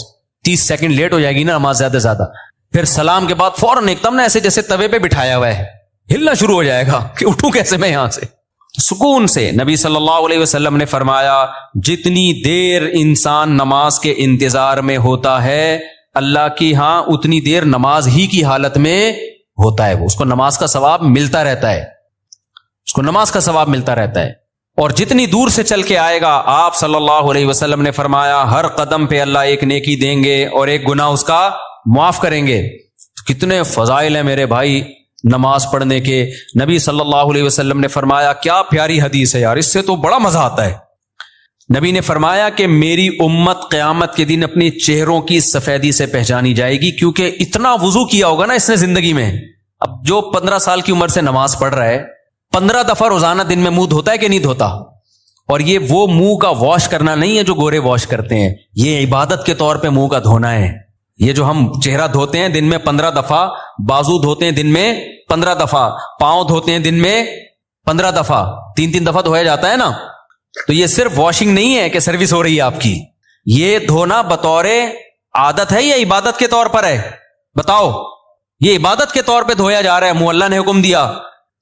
30 سیکنڈ لیٹ ہو جائے گی نا نماز زیادہ سے زیادہ. پھر سلام کے بعد فوراً ایک دم نا ایسے جیسے توے پہ بٹھایا ہوا ہے، ہلنا شروع ہو جائے گا کہ اٹھوں کیسے میں یہاں سے. سکون سے. نبی صلی اللہ علیہ وسلم نے فرمایا جتنی دیر انسان نماز کے انتظار میں ہوتا ہے اللہ کی ہاں اتنی دیر نماز ہی کی حالت میں ہوتا ہے. وہ اس کو نماز کا ثواب ملتا رہتا ہے، اس کو نماز کا ثواب ملتا رہتا ہے. اور جتنی دور سے چل کے آئے گا، آپ صلی اللہ علیہ وسلم نے فرمایا ہر قدم پہ اللہ ایک نیکی دیں گے اور ایک گناہ اس کا معاف کریں گے. کتنے فضائل ہیں میرے بھائی نماز پڑھنے کے. نبی صلی اللہ علیہ وسلم نے فرمایا، کیا پیاری حدیث ہے یار، اس سے تو بڑا مزہ آتا ہے. نبی نے فرمایا کہ میری امت قیامت کے دن اپنے چہروں کی سفیدی سے پہچانی جائے گی، کیونکہ اتنا وضو کیا ہوگا نا اس نے زندگی میں. اب جو 15 سال کی عمر سے نماز پڑھ رہا ہے، 15 دفعہ روزانہ دن میں منہ دھوتا ہے کہ نہیں دھوتا؟ اور یہ وہ منہ کا واش کرنا نہیں ہے جو گورے واش کرتے ہیں، یہ عبادت کے طور پہ منہ کا دھونا ہے. یہ جو ہم چہرہ دھوتے ہیں دن میں 15 دفعہ، بازو دھوتے ہیں دن میں 15 دفعہ، پاؤں دھوتے ہیں دن میں 15 دفعہ، 3 دفعہ دھویا جاتا ہے نا. تو یہ صرف واشنگ نہیں ہے کہ سروس ہو رہی ہے آپ کی، یہ دھونا بطور عادت ہے یا عبادت کے طور پر ہے؟ بتاؤ. یہ عبادت کے طور پہ دھویا جا رہا ہے، منہ اللہ نے حکم دیا.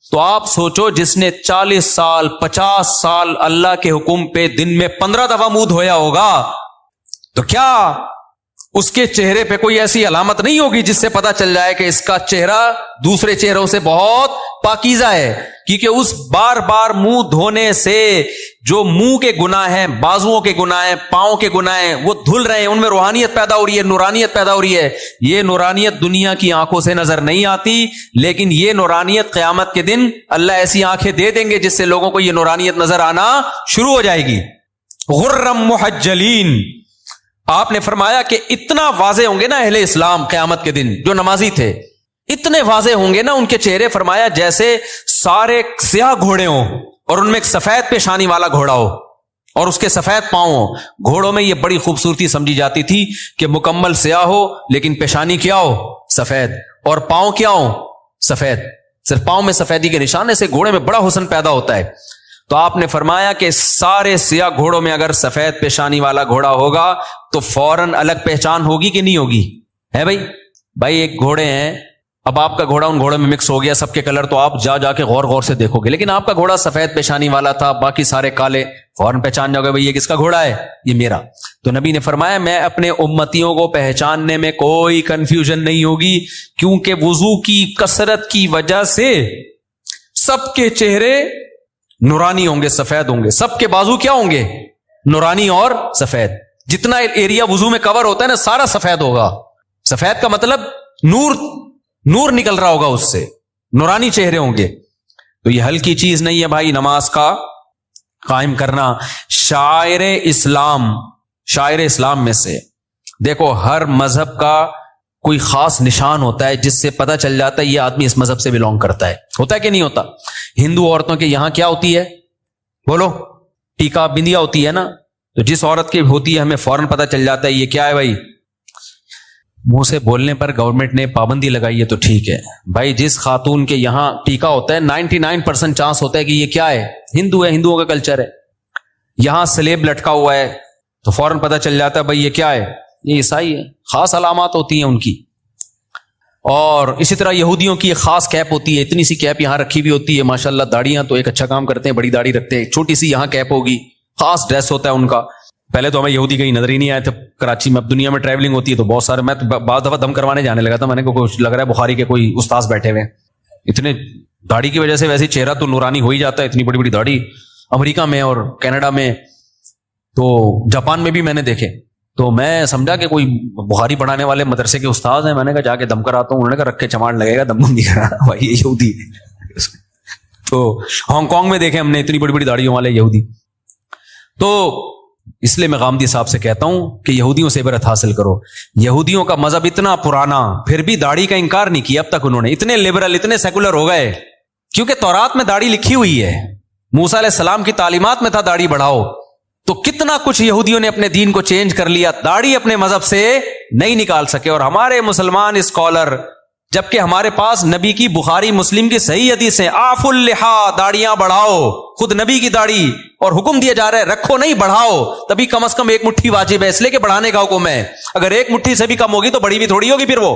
تو آپ سوچو جس نے 40 سال 50 سال اللہ کے حکم پہ دن میں 15 دفعہ منہ دھویا ہوگا، تو کیا اس کے چہرے پہ کوئی ایسی علامت نہیں ہوگی جس سے پتا چل جائے کہ اس کا چہرہ دوسرے چہروں سے بہت پاکیزہ ہے، کیونکہ اس بار بار منہ دھونے سے جو منہ کے گناہ ہیں، بازوؤں کے گناہ ہیں، پاؤں کے گناہ ہیں، وہ دھل رہے ہیں، ان میں روحانیت پیدا ہو رہی ہے، نورانیت پیدا ہو رہی ہے۔ یہ نورانیت دنیا کی آنکھوں سے نظر نہیں آتی، لیکن یہ نورانیت قیامت کے دن اللہ ایسی آنکھیں دے دیں گے جس سے لوگوں کو یہ نورانیت نظر آنا شروع ہو جائے گی۔ غرم محجلین، آپ نے فرمایا کہ اتنا واضح ہوں گے نا اہل اسلام قیامت کے دن، جو نمازی تھے اتنے واضح ہوں گے نا ان کے چہرے، فرمایا جیسے سارے سیاہ گھوڑے ہوں اور ان میں ایک سفید پیشانی والا گھوڑا ہو اور اس کے سفید پاؤں ہو۔ گھوڑوں میں یہ بڑی خوبصورتی سمجھی جاتی تھی کہ مکمل سیاہ ہو لیکن پیشانی کیا ہو؟ سفید، اور پاؤں کیا ہو؟ سفید، صرف پاؤں میں سفیدی کے نشانے سے گھوڑے میں بڑا حسن پیدا ہوتا ہے۔ تو آپ نے فرمایا کہ سارے سیاہ گھوڑوں میں اگر سفید پیشانی والا گھوڑا ہوگا تو فوراً الگ پہچان ہوگی کہ نہیں ہوگی؟ ہے بھائی ایک گھوڑے ہیں، اب آپ کا گھوڑا ان گھوڑوں میں مکس ہو گیا سب کے کلر، تو آپ جا کے غور سے دیکھو گے، لیکن آپ کا گھوڑا سفید پیشانی والا تھا، باقی سارے کالے، فوراً پہچان جاؤ گے بھائی یہ کس کا گھوڑا ہے؟ یہ میرا۔ تو نبی نے فرمایا میں اپنے امتیوں کو پہچاننے میں کوئی کنفیوژن نہیں ہوگی، کیونکہ وضو کی کثرت کی وجہ سے سب کے چہرے نورانی ہوں گے، سفید ہوں گے، سب کے بازو کیا ہوں گے؟ نورانی اور سفید۔ جتنا ایریا وضو میں کور ہوتا ہے نا سارا سفید ہوگا۔ سفید کا مطلب نور نکل رہا ہوگا اس سے، نورانی چہرے ہوں گے۔ تو یہ ہلکی چیز نہیں ہے بھائی نماز کا قائم کرنا۔ شاعر اسلام میں سے دیکھو، ہر مذہب کا کوئی خاص نشان ہوتا ہے جس سے پتہ چل جاتا ہے یہ آدمی اس مذہب سے بلونگ کرتا ہے۔ ہوتا ہے کہ نہیں ہوتا؟ ہندو عورتوں کے یہاں کیا ہوتی ہے؟ بولو، ٹیکا بندیا ہوتی ہے نا، تو جس عورت کی ہوتی ہے ہمیں فوراً پتہ چل جاتا ہے یہ کیا ہے بھائی۔ منہ سے بولنے پر گورنمنٹ نے پابندی لگائی ہے تو ٹھیک ہے بھائی، جس خاتون کے یہاں ٹیکا ہوتا ہے 99% چانس ہوتا ہے کہ یہ کیا ہے؟ ہندو ہے، ہندوؤں کا کلچر ہے۔ یہاں سلیب لٹکا ہوا ہے تو فوراً پتہ چل جاتا ہے بھائی یہ کیا ہے؟ یہ عیسائی ہے۔ خاص علامات ہوتی ہیں ان کی۔ اور اسی طرح یہودیوں کی ایک خاص کیپ ہوتی ہے، اتنی سی کیپ یہاں رکھی ہوئی ہوتی ہے، ماشاءاللہ داڑیاں تو ایک اچھا کام کرتے ہیں، بڑی داڑھی رکھتے ہیں، چھوٹی سی یہاں کیپ ہوگی، خاص ڈریس ہوتا ہے ان کا۔ پہلے تو ہمیں یہودی کہیں نظر ہی نہیں آئے تھے کراچی میں، اب دنیا میں ٹریولنگ ہوتی ہے تو بہت سارے، میں بعض دفعہ دم کروانے جانے لگا تھا، میں نے کچھ لگ رہا ہے بخاری کے کوئی استاذ بیٹھے ہوئے، اتنے داڑھی کی وجہ سے ویسے چہرہ تو نورانی ہو ہی جاتا ہے، اتنی بڑی بڑی داڑھی۔ امریکہ میں اور کینیڈا میں تو جاپان میں بھی میں نے دیکھے، تو میں سمجھا کہ کوئی بخاری پڑھانے والے مدرسے کے استاذ ہیں، میں نے کہا جا کے دم کراتا ہوں، انہوں نے کہا رکھ کے چماڑ لگے گا، دم نہیں کرا بھائی، یہ یہودی۔ تو ہانگ کانگ میں دیکھے ہم نے اتنی بڑی بڑی داڑھیوں والے یہودی۔ تو اس لیے میں غامدی صاحب سے کہتا ہوں کہ یہودیوں سے عبرت حاصل کرو۔ یہودیوں کا مذہب اتنا پرانا، پھر بھی داڑھی کا انکار نہیں کیا اب تک انہوں نے، اتنے لبرل، اتنے سیکولر ہو گئے، کیونکہ تورات میں داڑھی لکھی ہوئی ہے، موسیٰ علیہ السلام کی تعلیمات میں تھا داڑھی بڑھاؤ۔ تو کتنا کچھ یہودیوں نے اپنے دین کو چینج کر لیا، داڑھی اپنے مذہب سے نہیں نکال سکے۔ اور ہمارے مسلمان اسکالر، جبکہ ہمارے پاس نبی کی بخاری مسلم کی صحیح حدیثیں، آف اللحا، داڑیاں بڑھاؤ، خود نبی کی داڑھی، اور حکم دیا جا رہا ہے رکھو نہیں بڑھاؤ، تبھی کم از کم ایک مٹھی واجب ہے، اس لیے کہ بڑھانے کا حکم ہے۔ اگر ایک مٹھی سے بھی کم ہوگی تو بڑی بھی تھوڑی ہوگی۔ پھر وہ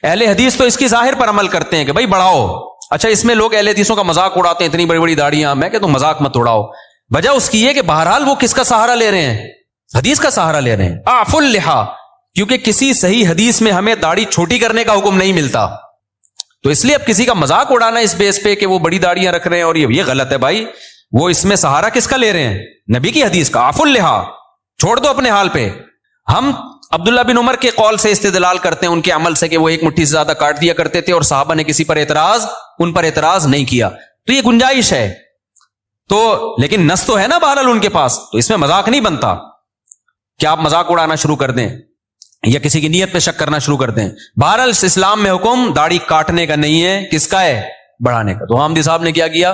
اہل حدیث تو اس کی ظاہر پر عمل کرتے ہیں کہ بھائی بڑھاؤ۔ اچھا، اس میں لوگ اہل حدیثوں کا مذاق اڑاتے ہیں، اتنی بڑی بڑی داڑیاں، میں کہ تم مذاق مت اڑاؤ۔ وجہ اس کی یہ کہ بہرحال وہ کس کا سہارا لے رہے ہیں؟ حدیث کا سہارا لے رہے ہیں، آف اللحا، کیونکہ کسی صحیح حدیث میں ہمیں داڑھی چھوٹی کرنے کا حکم نہیں ملتا۔ تو اس لیے اب کسی کا مذاق اڑانا اس بیس پہ کہ وہ بڑی داڑیاں رکھ رہے ہیں اور یہ غلط ہے بھائی۔ وہ اس میں سہارا کس کا لے رہے ہیں؟ نبی کی حدیث کا، آف اللحا، چھوڑ دو اپنے حال پہ۔ ہم عبداللہ بن عمر کے قول سے استدلال کرتے ہیں، ان کے عمل سے، کہ وہ ایک مٹھی سے زیادہ کاٹ دیا کرتے تھے اور صحابہ نے کسی پر ان پر اعتراض نہیں کیا، تو یہ گنجائش ہے۔ تو لیکن نص تو ہے نا بہرحال ان کے پاس، تو اس میں مذاق نہیں بنتا کہ آپ مذاق اڑانا شروع کر دیں یا کسی کی نیت پہ شک کرنا شروع کر دیں۔ بہرحال اسلام میں حکم داڑھی کاٹنے کا نہیں ہے، کس کا ہے؟ بڑھانے کا۔ تو حامدی صاحب نے کیا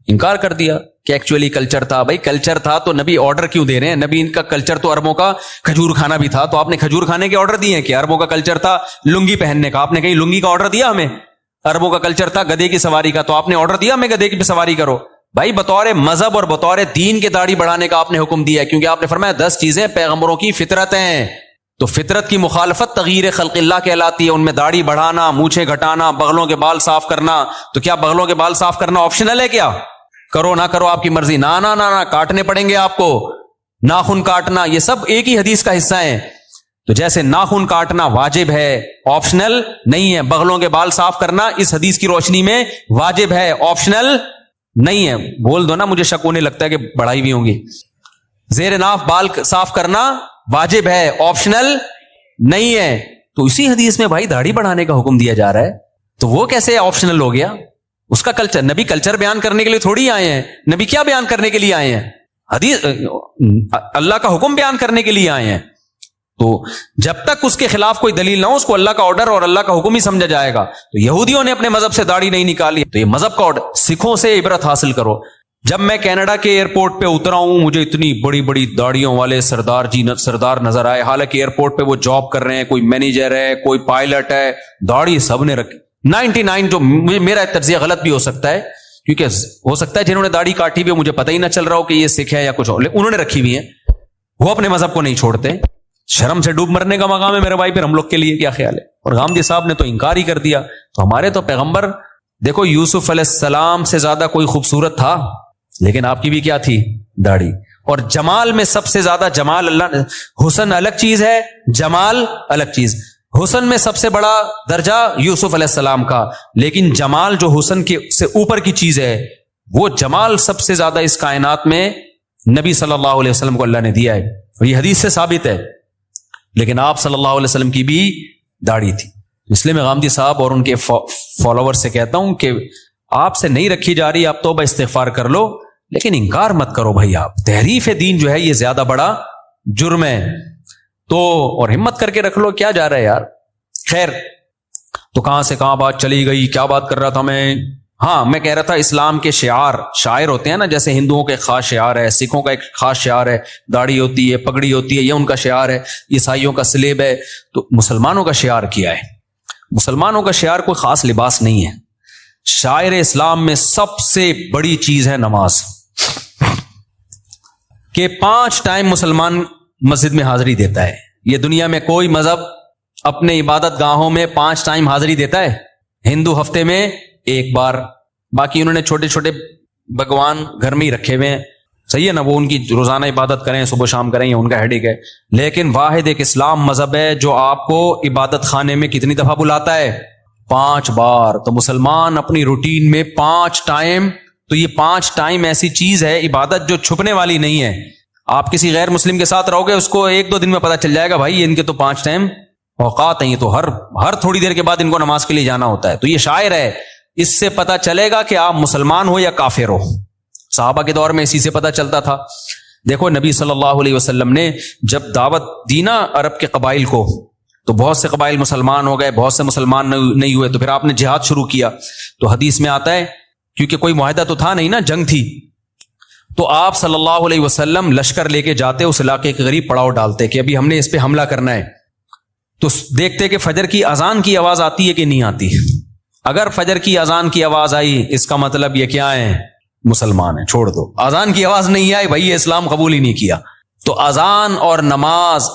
انکار کر دیا کہ ایکچولی کلچر تھا۔ بھائی کلچر تھا تو نبی آرڈر کیوں دے رہے ہیں؟ نبی ان کا کلچر تو عربوں کا کھجور کھانا بھی تھا، تو آپ نے کھجور کھانے کے آرڈر دیے ہیں کہ عربوں کا کلچر تھا لنگی پہننے کا، آپ نے کہیں لنگی کا آرڈر دیا ہمیں؟ عربوں کا کلچر تھا گدھے کی سواری کا، تو آپ نے آرڈر دیا ہمیں گدھے کی سواری کرو؟ بھائی بطور مذہب اور بطور دین کے داڑھی بڑھانے کا آپ نے حکم دیا ہے، کیونکہ آپ نے فرمایا 10 چیزیں پیغمبروں کی فطرت ہیں، تو فطرت کی مخالفت تغییر خلق اللہ کہلاتی ہے۔ ان میں داڑھی بڑھانا، مونچھیں گھٹانا، بغلوں کے بال صاف کرنا۔ تو کیا بغلوں کے بال صاف کرنا آپشنل ہے؟ کیا کرو نہ کرو آپ کی مرضی؟ نہ کاٹنے پڑیں گے آپ کو، ناخن کاٹنا، یہ سب ایک ہی حدیث کا حصہ ہیں۔ تو جیسے ناخن کاٹنا واجب ہے آپشنل نہیں ہے، بغلوں کے بال صاف کرنا اس حدیث کی روشنی میں واجب ہے آپشنل نہیں ہے. بول دو نا، مجھے شک ہونے لگتا ہے کہ بڑھائی بھی ہوں گی. زیر ناف بال صاف کرنا واجب ہے آپشنل نہیں ہے. تو اسی حدیث میں بھائی داڑھی بڑھانے کا حکم دیا جا رہا ہے، تو وہ کیسے آپشنل ہو گیا؟ اس کا کلچر، نبی کلچر بیان کرنے کے لیے تھوڑی آئے ہیں. نبی کیا بیان کرنے کے لیے آئے ہیں؟ حدیث، اللہ کا حکم بیان کرنے کے لیے آئے ہیں. تو جب تک اس کے خلاف کوئی دلیل نہ ہو اس کو اللہ کا آرڈر اور اللہ کا حکم ہی سمجھا جائے گا. تو یہودیوں نے اپنے مذہب سے داڑھی نہیں نکالی، تو یہ مذہب کا آرڈر. سکھوں سے عبرت حاصل کرو. جب میں کینیڈا کے ایئرپورٹ پہ اترا ہوں مجھے اتنی بڑی بڑی داڑھیوں والے سردار نظر آئے، حالانکہ ایئرپورٹ پہ وہ جاب کر رہے ہیں، کوئی مینیجر ہے، کوئی پائلٹ ہے، داڑھی سب نے رکھی. 99 جو میرا تجزیہ غلط بھی ہو سکتا ہے، کیونکہ ہو سکتا ہے جنہوں نے داڑھی کاٹی ہوئی مجھے پتہ ہی نہ چل رہا ہو کہ یہ سکھ ہے یا کچھ اور، انہوں نے رکھی ہوئی ہیں. وہ اپنے مذہب کو نہیں چھوڑتے. شرم سے ڈوب مرنے کا مقام ہے میرے بھائی. پھر ہم لوگ کے لیے کیا خیال ہے؟ اور غامدی صاحب نے تو انکار ہی کر دیا. تو ہمارے تو پیغمبر دیکھو یوسف علیہ السلام سے زیادہ کوئی خوبصورت تھا، لیکن آپ کی بھی کیا تھی؟ داڑھی. اور جمال میں سب سے زیادہ جمال اللہ، حسن الگ چیز ہے، جمال الگ چیز. حسن میں سب سے بڑا درجہ یوسف علیہ السلام کا، لیکن جمال جو حسن کے سے اوپر کی چیز ہے، وہ جمال سب سے زیادہ اس کائنات میں نبی صلی اللہ علیہ وسلم کو اللہ نے دیا ہے، اور یہ حدیث سے ثابت ہے. لیکن آپ صلی اللہ علیہ وسلم کی بھی داڑھی تھی. اس لیے میں غامدی صاحب اور ان کے فالوور سے کہتا ہوں کہ آپ سے نہیں رکھی جا رہی، آپ توبہ استغفار کر لو، لیکن انکار مت کرو بھائی. آپ تحریف دین جو ہے یہ زیادہ بڑا جرم ہے. تو اور ہمت کر کے رکھ لو، کیا جا رہا ہے یار. خیر، تو کہاں سے کہاں بات چلی گئی، کیا بات کر رہا تھا میں؟ ہاں، میں کہہ رہا تھا اسلام کے شعائر ہوتے ہیں نا، جیسے ہندوؤں کا ایک خاص شعار ہے، سکھوں کا ایک خاص شعار ہے، داڑھی ہوتی ہے، پگڑی ہوتی ہے، یہ ان کا شعار ہے. عیسائیوں کا سلیب ہے. تو مسلمانوں کا شعار کیا ہے؟ مسلمانوں کا شعار کوئی خاص لباس نہیں ہے. شاعر اسلام میں سب سے بڑی چیز ہے نماز، کہ 5 ٹائم مسلمان مسجد میں حاضری دیتا ہے. یہ دنیا میں کوئی مذہب اپنے عبادت گاہوں میں 5 ٹائم حاضری دیتا ہے؟ ہندو ہفتے میں 1 بار، باقی انہوں نے چھوٹے چھوٹے بھگوان گھر میں ہی رکھے ہوئے ہیں، صحیح ہے نا، وہ ان کی روزانہ عبادت کریں، صبح شام کریں، یہ ان کا ہیڈک ہے. لیکن واحد ایک اسلام مذہب ہے جو آپ کو عبادت خانے میں کتنی دفعہ بلاتا ہے؟ 5 بار. تو مسلمان اپنی روٹین میں 5 ٹائم، تو یہ 5 ٹائم ایسی چیز ہے عبادت جو چھپنے والی نہیں ہے. آپ کسی غیر مسلم کے ساتھ رہو گے، اس کو 1-2 دن میں پتہ چل جائے گا بھائی یہ ان کے تو 5 ٹائم اوقات ہیں، تو ہر تھوڑی دیر کے بعد ان کو نماز کے لیے جانا ہوتا ہے. تو یہ شاعر ہے، اس سے پتہ چلے گا کہ آپ مسلمان ہو یا کافر ہو. صحابہ کے دور میں اسی سے پتہ چلتا تھا. دیکھو نبی صلی اللہ علیہ وسلم نے جب دعوت دی نا عرب کے قبائل کو، تو بہت سے قبائل مسلمان ہو گئے، بہت سے مسلمان نہیں ہوئے. تو پھر آپ نے جہاد شروع کیا. تو حدیث میں آتا ہے، کیونکہ کوئی معاہدہ تو تھا نہیں نا، جنگ تھی، تو آپ صلی اللہ علیہ وسلم لشکر لے کے جاتے، اس علاقے کے قریب پڑاؤ ڈالتے کہ ابھی ہم نے اس پہ حملہ کرنا ہے. تو دیکھتے کہ فجر کی اذان کی آواز آتی ہے کہ نہیں آتی. اگر فجر کی اذان کی آواز آئی، اس کا مطلب یہ کیا ہے؟ مسلمان ہیں، چھوڑ دو. اذان کی آواز نہیں آئی، بھائی یہ اسلام قبول ہی نہیں کیا. تو اذان اور نماز،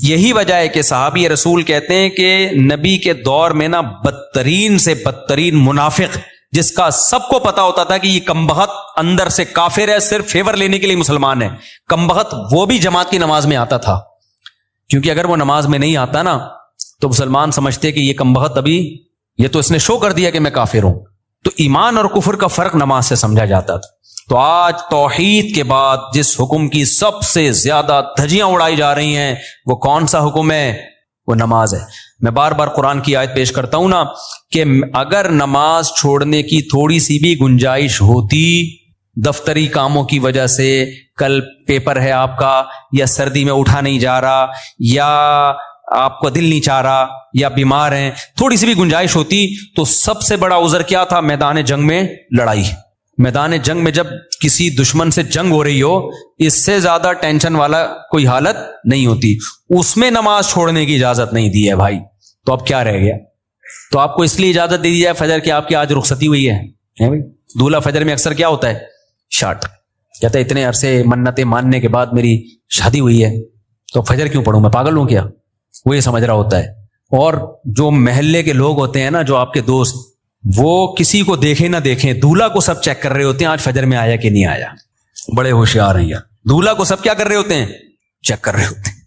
یہی وجہ ہے کہ صحابی رسول کہتے ہیں کہ نبی کے دور میں نا بدترین سے بدترین منافق، جس کا سب کو پتا ہوتا تھا کہ یہ کمبخت اندر سے کافر ہے، صرف فیور لینے کے لیے مسلمان ہے، کمبخت، وہ بھی جماعت کی نماز میں آتا تھا. کیونکہ اگر وہ نماز میں نہیں آتا نا تو مسلمان سمجھتے کہ یہ کمبخت ابھی، یہ تو اس نے شو کر دیا کہ میں کافر ہوں. تو ایمان اور کفر کا فرق نماز سے سمجھا جاتا تھا. تو آج توحید کے بعد جس حکم کی سب سے زیادہ دھجیاں اڑائی جا رہی ہیں، وہ کون سا حکم ہے؟ وہ نماز ہے. میں بار بار قرآن کی آیت پیش کرتا ہوں نا کہ اگر نماز چھوڑنے کی تھوڑی سی بھی گنجائش ہوتی، دفتری کاموں کی وجہ سے، کل پیپر ہے آپ کا، یا سردی میں اٹھا نہیں جا رہا، یا آپ کو دل نہیں چاہ رہا، یا بیمار ہیں، تھوڑی سی بھی گنجائش ہوتی، تو سب سے بڑا عذر کیا تھا؟ میدان جنگ میں لڑائی. میدان جنگ میں جب کسی دشمن سے جنگ ہو رہی ہو، اس سے زیادہ ٹینشن والا کوئی حالت نہیں ہوتی. اس میں نماز چھوڑنے کی اجازت نہیں دی ہے بھائی. تو اب کیا رہ گیا؟ تو آپ کو اس لیے اجازت دے دی جائے فجر کی آپ کی آج رخصتی ہوئی ہے بھائی. دولہا فجر میں اکثر کیا ہوتا ہے؟ شارٹ کہتا ہے اتنے عرصے منتیں ماننے کے بعد میری شادی ہوئی ہے، تو فجر کیوں پڑھوں، میں پاگل ہوں کیا؟ وہ یہ سمجھ رہا ہوتا ہے. اور جو محلے کے لوگ ہوتے ہیں نا، جو آپ کے دوست، وہ کسی کو دیکھیں نہ دیکھیں، دولہا کو سب چیک کر رہے ہوتے ہیں آج فجر میں آیا کہ نہیں آیا. بڑے ہوشیار ہیں یار. دولہا کو سب کیا کر رہے ہوتے ہیں؟ چیک کر رہے ہوتے ہیں.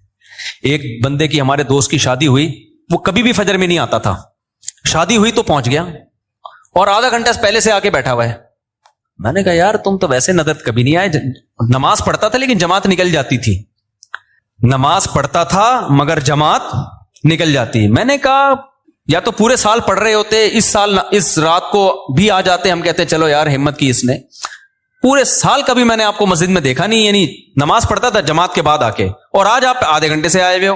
ایک بندے کی, ہمارے دوست کی شادی ہوئی, وہ کبھی بھی فجر میں نہیں آتا تھا, شادی ہوئی تو پہنچ گیا اور آدھا گھنٹہ پہلے سے آ کے بیٹھا ہوا ہے. میں نے کہا یار تم تو ویسے نظر کبھی نہیں آئے, نماز پڑھتا تھا لیکن جماعت نکل جاتی تھی, نماز پڑھتا تھا مگر جماعت نکل جاتی. میں نے کہا یا تو پورے سال پڑھ رہے ہوتے, اس سال اس رات کو بھی آ جاتے, ہم کہتے چلو یار ہمت کی اس نے. پورے سال کبھی میں نے آپ کو مسجد میں دیکھا نہیں, یعنی نماز پڑھتا تھا جماعت کے بعد آ کے, اور آج آپ آدھے گھنٹے سے آئے ہوئے ہو.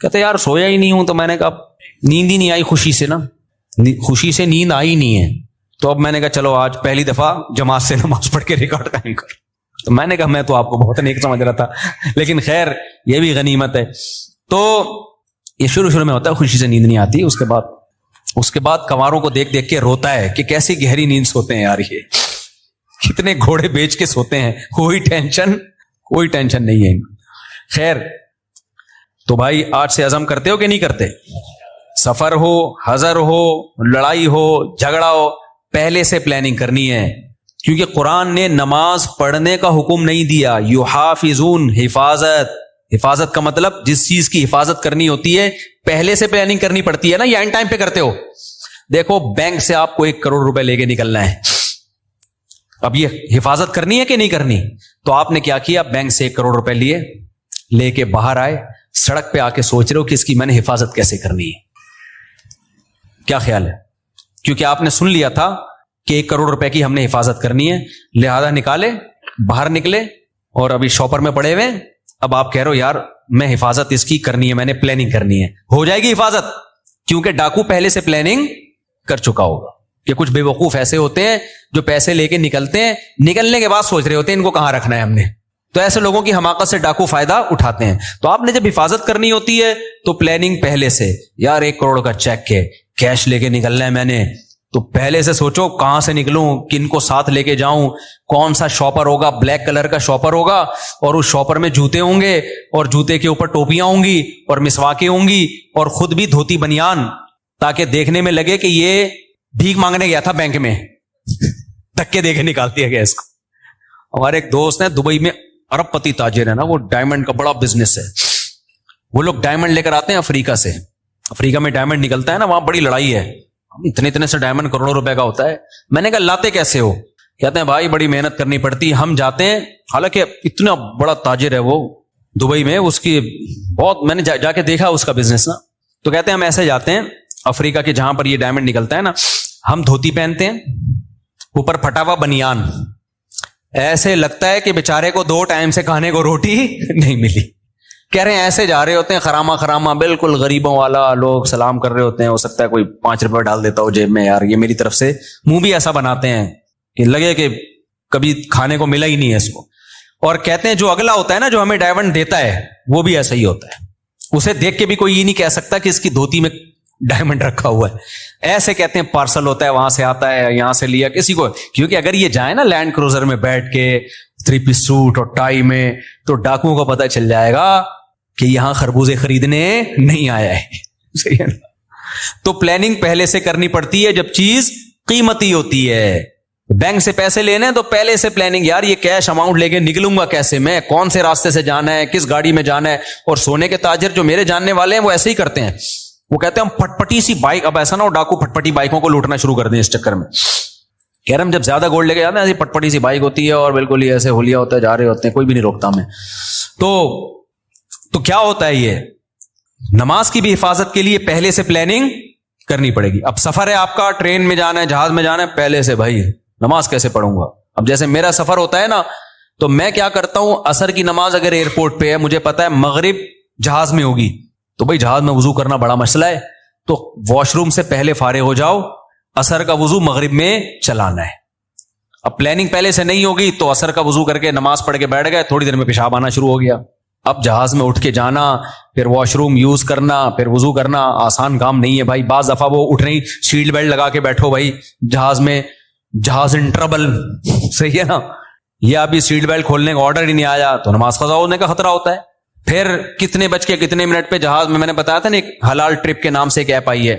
کہتے یار سویا ہی نہیں ہوں. تو میں نے کہا نیند ہی نہیں آئی خوشی سے, نا خوشی سے نیند آئی نہیں ہے. تو اب میں نے کہا چلو آج پہلی دفعہ جماعت سے نماز پڑھ کے ریکارڈ قائم کر. تو میں نے کہا میں تو آپ کو بہت نیک سمجھ رہا تھا, لیکن خیر یہ بھی غنیمت ہے. تو یہ شروع میں ہوتا ہے, خوشی سے نیند نہیں آتی, اس کے بعد کنواروں کو دیکھ دیکھ کے روتا ہے کہ کیسی گہری نیند سوتے ہیں یار, یہ کتنے گھوڑے بیچ کے سوتے ہیں, کوئی ٹینشن نہیں ہے. خیر تو بھائی آج سے عزم کرتے ہو کہ نہیں کرتے؟ سفر ہو, حضر ہو, لڑائی ہو, جھگڑا ہو, پہلے سے پلاننگ کرنی ہے, کیونکہ قرآن نے نماز پڑھنے کا حکم نہیں دیا. یحافظون, حفاظت کا مطلب جس چیز کی حفاظت کرنی ہوتی ہے پہلے سے پلاننگ کرنی پڑتی ہے نا, یا اینڈ ٹائم پہ کرتے ہو. دیکھو بینک سے آپ کو 1 کروڑ روپے لے کے نکلنا ہے, اب یہ حفاظت کرنی ہے کہ نہیں کرنی؟ تو آپ نے کیا کیا, بینک سے 1 کروڑ روپے لے کے باہر آئے, سڑک پہ آ کے سوچ رہے ہو کہ اس کی میں نے حفاظت کیسے کرنی ہے. کیا خیال ہے؟ کیونکہ آپ نے سن لیا تھا کہ 1 کروڑ روپے کی ہم نے حفاظت کرنی ہے, لہذا نکالے, باہر نکلے, اور ابھی شاپر میں پڑے ہوئے. اب آپ کہہ رہے ہو یار میں حفاظت اس کی کرنی ہے, میں نے پلاننگ کرنی ہے. ہو جائے گی حفاظت, کیونکہ ڈاکو پہلے سے پلاننگ کر چکا ہوگا. کہ کچھ بے وقوف ایسے ہوتے ہیں جو پیسے لے کے نکلتے ہیں, نکلنے کے بعد سوچ رہے ہوتے ہیں ان کو کہاں رکھنا ہے ہم نے. تو ایسے لوگوں کی حماقت سے ڈاکو فائدہ اٹھاتے ہیں. تو آپ نے جب حفاظت کرنی ہوتی ہے تو پلاننگ پہلے سے, یار 1 کروڑ کا چیک ہے, کیش لے کے نکلنا ہے میں نے, تو پہلے سے سوچو کہاں سے نکلوں, کن کو ساتھ لے کے جاؤں, کون سا شاپر ہوگا, بلیک کلر کا شاپر ہوگا, اور اس شاپر میں جوتے ہوں گے, اور جوتے کے اوپر ٹوپیاں ہوں گی, اور مسواکیں ہوں گی, اور خود بھی دھوتی بنیان, تاکہ دیکھنے میں لگے کہ یہ بھیک مانگنے گیا تھا بینک میں, دھکے دے کے نکال دیا گیا اس کو. ہمارے ایک دوست ہیں دبئی میں, ارب پتی تاجر ہے نا, وہ ڈائمنڈ کا بڑا بزنس ہے. وہ لوگ ڈائمنڈ لے کر آتے ہیں افریقہ سے, افریقہ میں ڈائمنڈ نکلتا ہے نا, وہاں بڑی لڑائی ہے, اتنے سے ڈائمنڈ کروڑوں روپے کا ہوتا ہے. میں نے کہا لاتے کیسے ہو؟ کہتے ہیں بھائی بڑی محنت کرنی پڑتی, ہم جاتے ہیں, حالانکہ اتنا بڑا تاجر ہے وہ دبئی میں, اس کی بہت, میں نے جا کے دیکھا اس کا بزنس نا. تو کہتے ہیں ہم ایسے جاتے ہیں افریقہ کے جہاں پر یہ ڈائمنڈ نکلتا ہے نا, ہم دھوتی پہنتے ہیں, اوپر پھٹا ہوا بنیان, ایسے لگتا ہے کہ بیچارے کو 2 ٹائم سے کھانے کو روٹی نہیں ملی. کہہ رہے ہیں ایسے جا رہے ہوتے ہیں خراما بالکل غریبوں والا, لوگ سلام کر رہے ہوتے ہیں, ہو سکتا ہے کوئی 5 روپے ڈال دیتا ہو جیب میں, یار یہ میری طرف سے, منہ بھی ایسا بناتے ہیں کہ لگے کہ کبھی کھانے کو ملا ہی نہیں ہے اس کو. اور کہتے ہیں جو اگلا ہوتا ہے نا, جو ہمیں ڈائمنڈ دیتا ہے, وہ بھی ایسا ہی ہوتا ہے, اسے دیکھ کے بھی کوئی یہ نہیں کہہ سکتا کہ اس کی دھوتی میں ڈائمنڈ رکھا ہوا ہے. ایسے کہتے ہیں پارسل ہوتا ہے, وہاں سے آتا ہے, یہاں سے لیا کسی کو, کیونکہ اگر یہ جائے نا لینڈ کروزر میں بیٹھ کے 3 پیس سوٹ اور ٹائی میں, تو ڈاکوؤں کو پتہ چل جائے گا کہ یہاں خربوزے خریدنے نہیں آیا ہے. صحیح ہے نا؟ تو پلاننگ پہلے سے کرنی پڑتی ہے جب چیز قیمتی ہوتی ہے. بینک سے پیسے لینے تو پہلے سے پلاننگ, یار یہ کیش اماؤنٹ لے کے نکلوں گا کیسے, میں کون سے راستے سے جانا ہے, کس گاڑی میں جانا ہے. اور سونے کے تاجر جو میرے جاننے والے ہیں وہ ایسے ہی کرتے ہیں, وہ کہتے ہیں ہم پھٹپٹی سی بائک, اب ایسا نہ ہو ڈاکو پھٹپٹی بائکوں کو لوٹنا شروع کر دیں اس چکر میں. کہہ رہے ہم جب زیادہ گولڈ لے کے جاتے ہیں ایسی پھٹپٹی سی بائک ہوتی ہے, اور بالکل ہی ایسے ہولیا ہوتا ہے, جا رہے ہوتے ہیں, کوئی بھی نہیں روکتا ہمیں. تو کیا ہوتا ہے, یہ نماز کی بھی حفاظت کے لیے پہلے سے پلاننگ کرنی پڑے گی. اب سفر ہے آپ کا, ٹرین میں جانا ہے, جہاز میں جانا ہے, پہلے سے بھائی نماز کیسے پڑھوں گا. اب جیسے میرا سفر ہوتا ہے نا, تو میں کیا کرتا ہوں, عصر کی نماز اگر ایئرپورٹ پہ ہے, مجھے پتا ہے مغرب جہاز میں ہوگی, تو بھائی جہاز میں وضو کرنا بڑا مسئلہ ہے, تو واش روم سے پہلے فارغ ہو جاؤ, عصر کا وضو مغرب میں چلانا ہے. اب پلاننگ پہلے سے نہیں ہوگی تو عصر کا وضو کر کے نماز پڑھ کے بیٹھ گئے, تھوڑی دیر میں پیشاب آنا شروع ہو گیا. اب جہاز میں اٹھ کے جانا, پھر واش روم یوز کرنا, پھر وضو کرنا, آسان کام نہیں ہے بھائی. بعض دفعہ وہ اٹھ رہی, سیٹ بیلٹ لگا کے بیٹھو بھائی جہاز میں, جہاز ان ٹربل. صحیح ہے نا, یہ ابھی سیٹ بیلٹ کھولنے کا آرڈر ہی نہیں آیا تو نماز قضا ہونے کا خطرہ ہوتا ہے. پھر کتنے بج کے کتنے منٹ پہ جہاز میں نے بتایا تھا نا, ایک حلال ٹرپ کے نام سے ایک ایپ آئی ہے.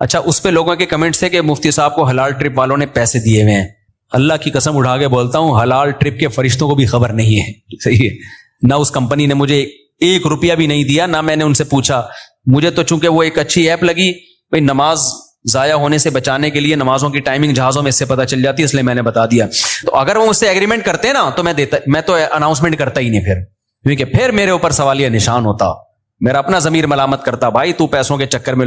اچھا, اس پہ لوگوں کے کمنٹس تھے کہ مفتی صاحب کو حلال ٹرپ والوں نے پیسے دیے ہوئے ہیں. اللہ کی قسم اٹھا کے بولتا ہوں, حلال ٹرپ کے فرشتوں کو بھی خبر نہیں ہے. صحیح ہے نا, اس کمپنی نے مجھے 1 روپیہ بھی نہیں دیا, نہ میں نے ان سے پوچھا. مجھے تو چونکہ وہ ایک اچھی ایپ لگی, بھائی نماز ضائع ہونے سے بچانے کے لیے نمازوں کی ٹائمنگ جہازوں میں اس سے پتہ چل جاتی ہے, اس لیے میں نے بتا دیا. تو اگر وہ مجھ سے ایگریمنٹ کرتے نا تو میں تو اناؤنسمنٹ کرتا ہی نہیں پھر, کیونکہ پھر میرے اوپر سوالیہ نشان ہوتا, میرا اپنا ضمیر ملامت کرتا, بھائی تو پیسوں کے چکر میں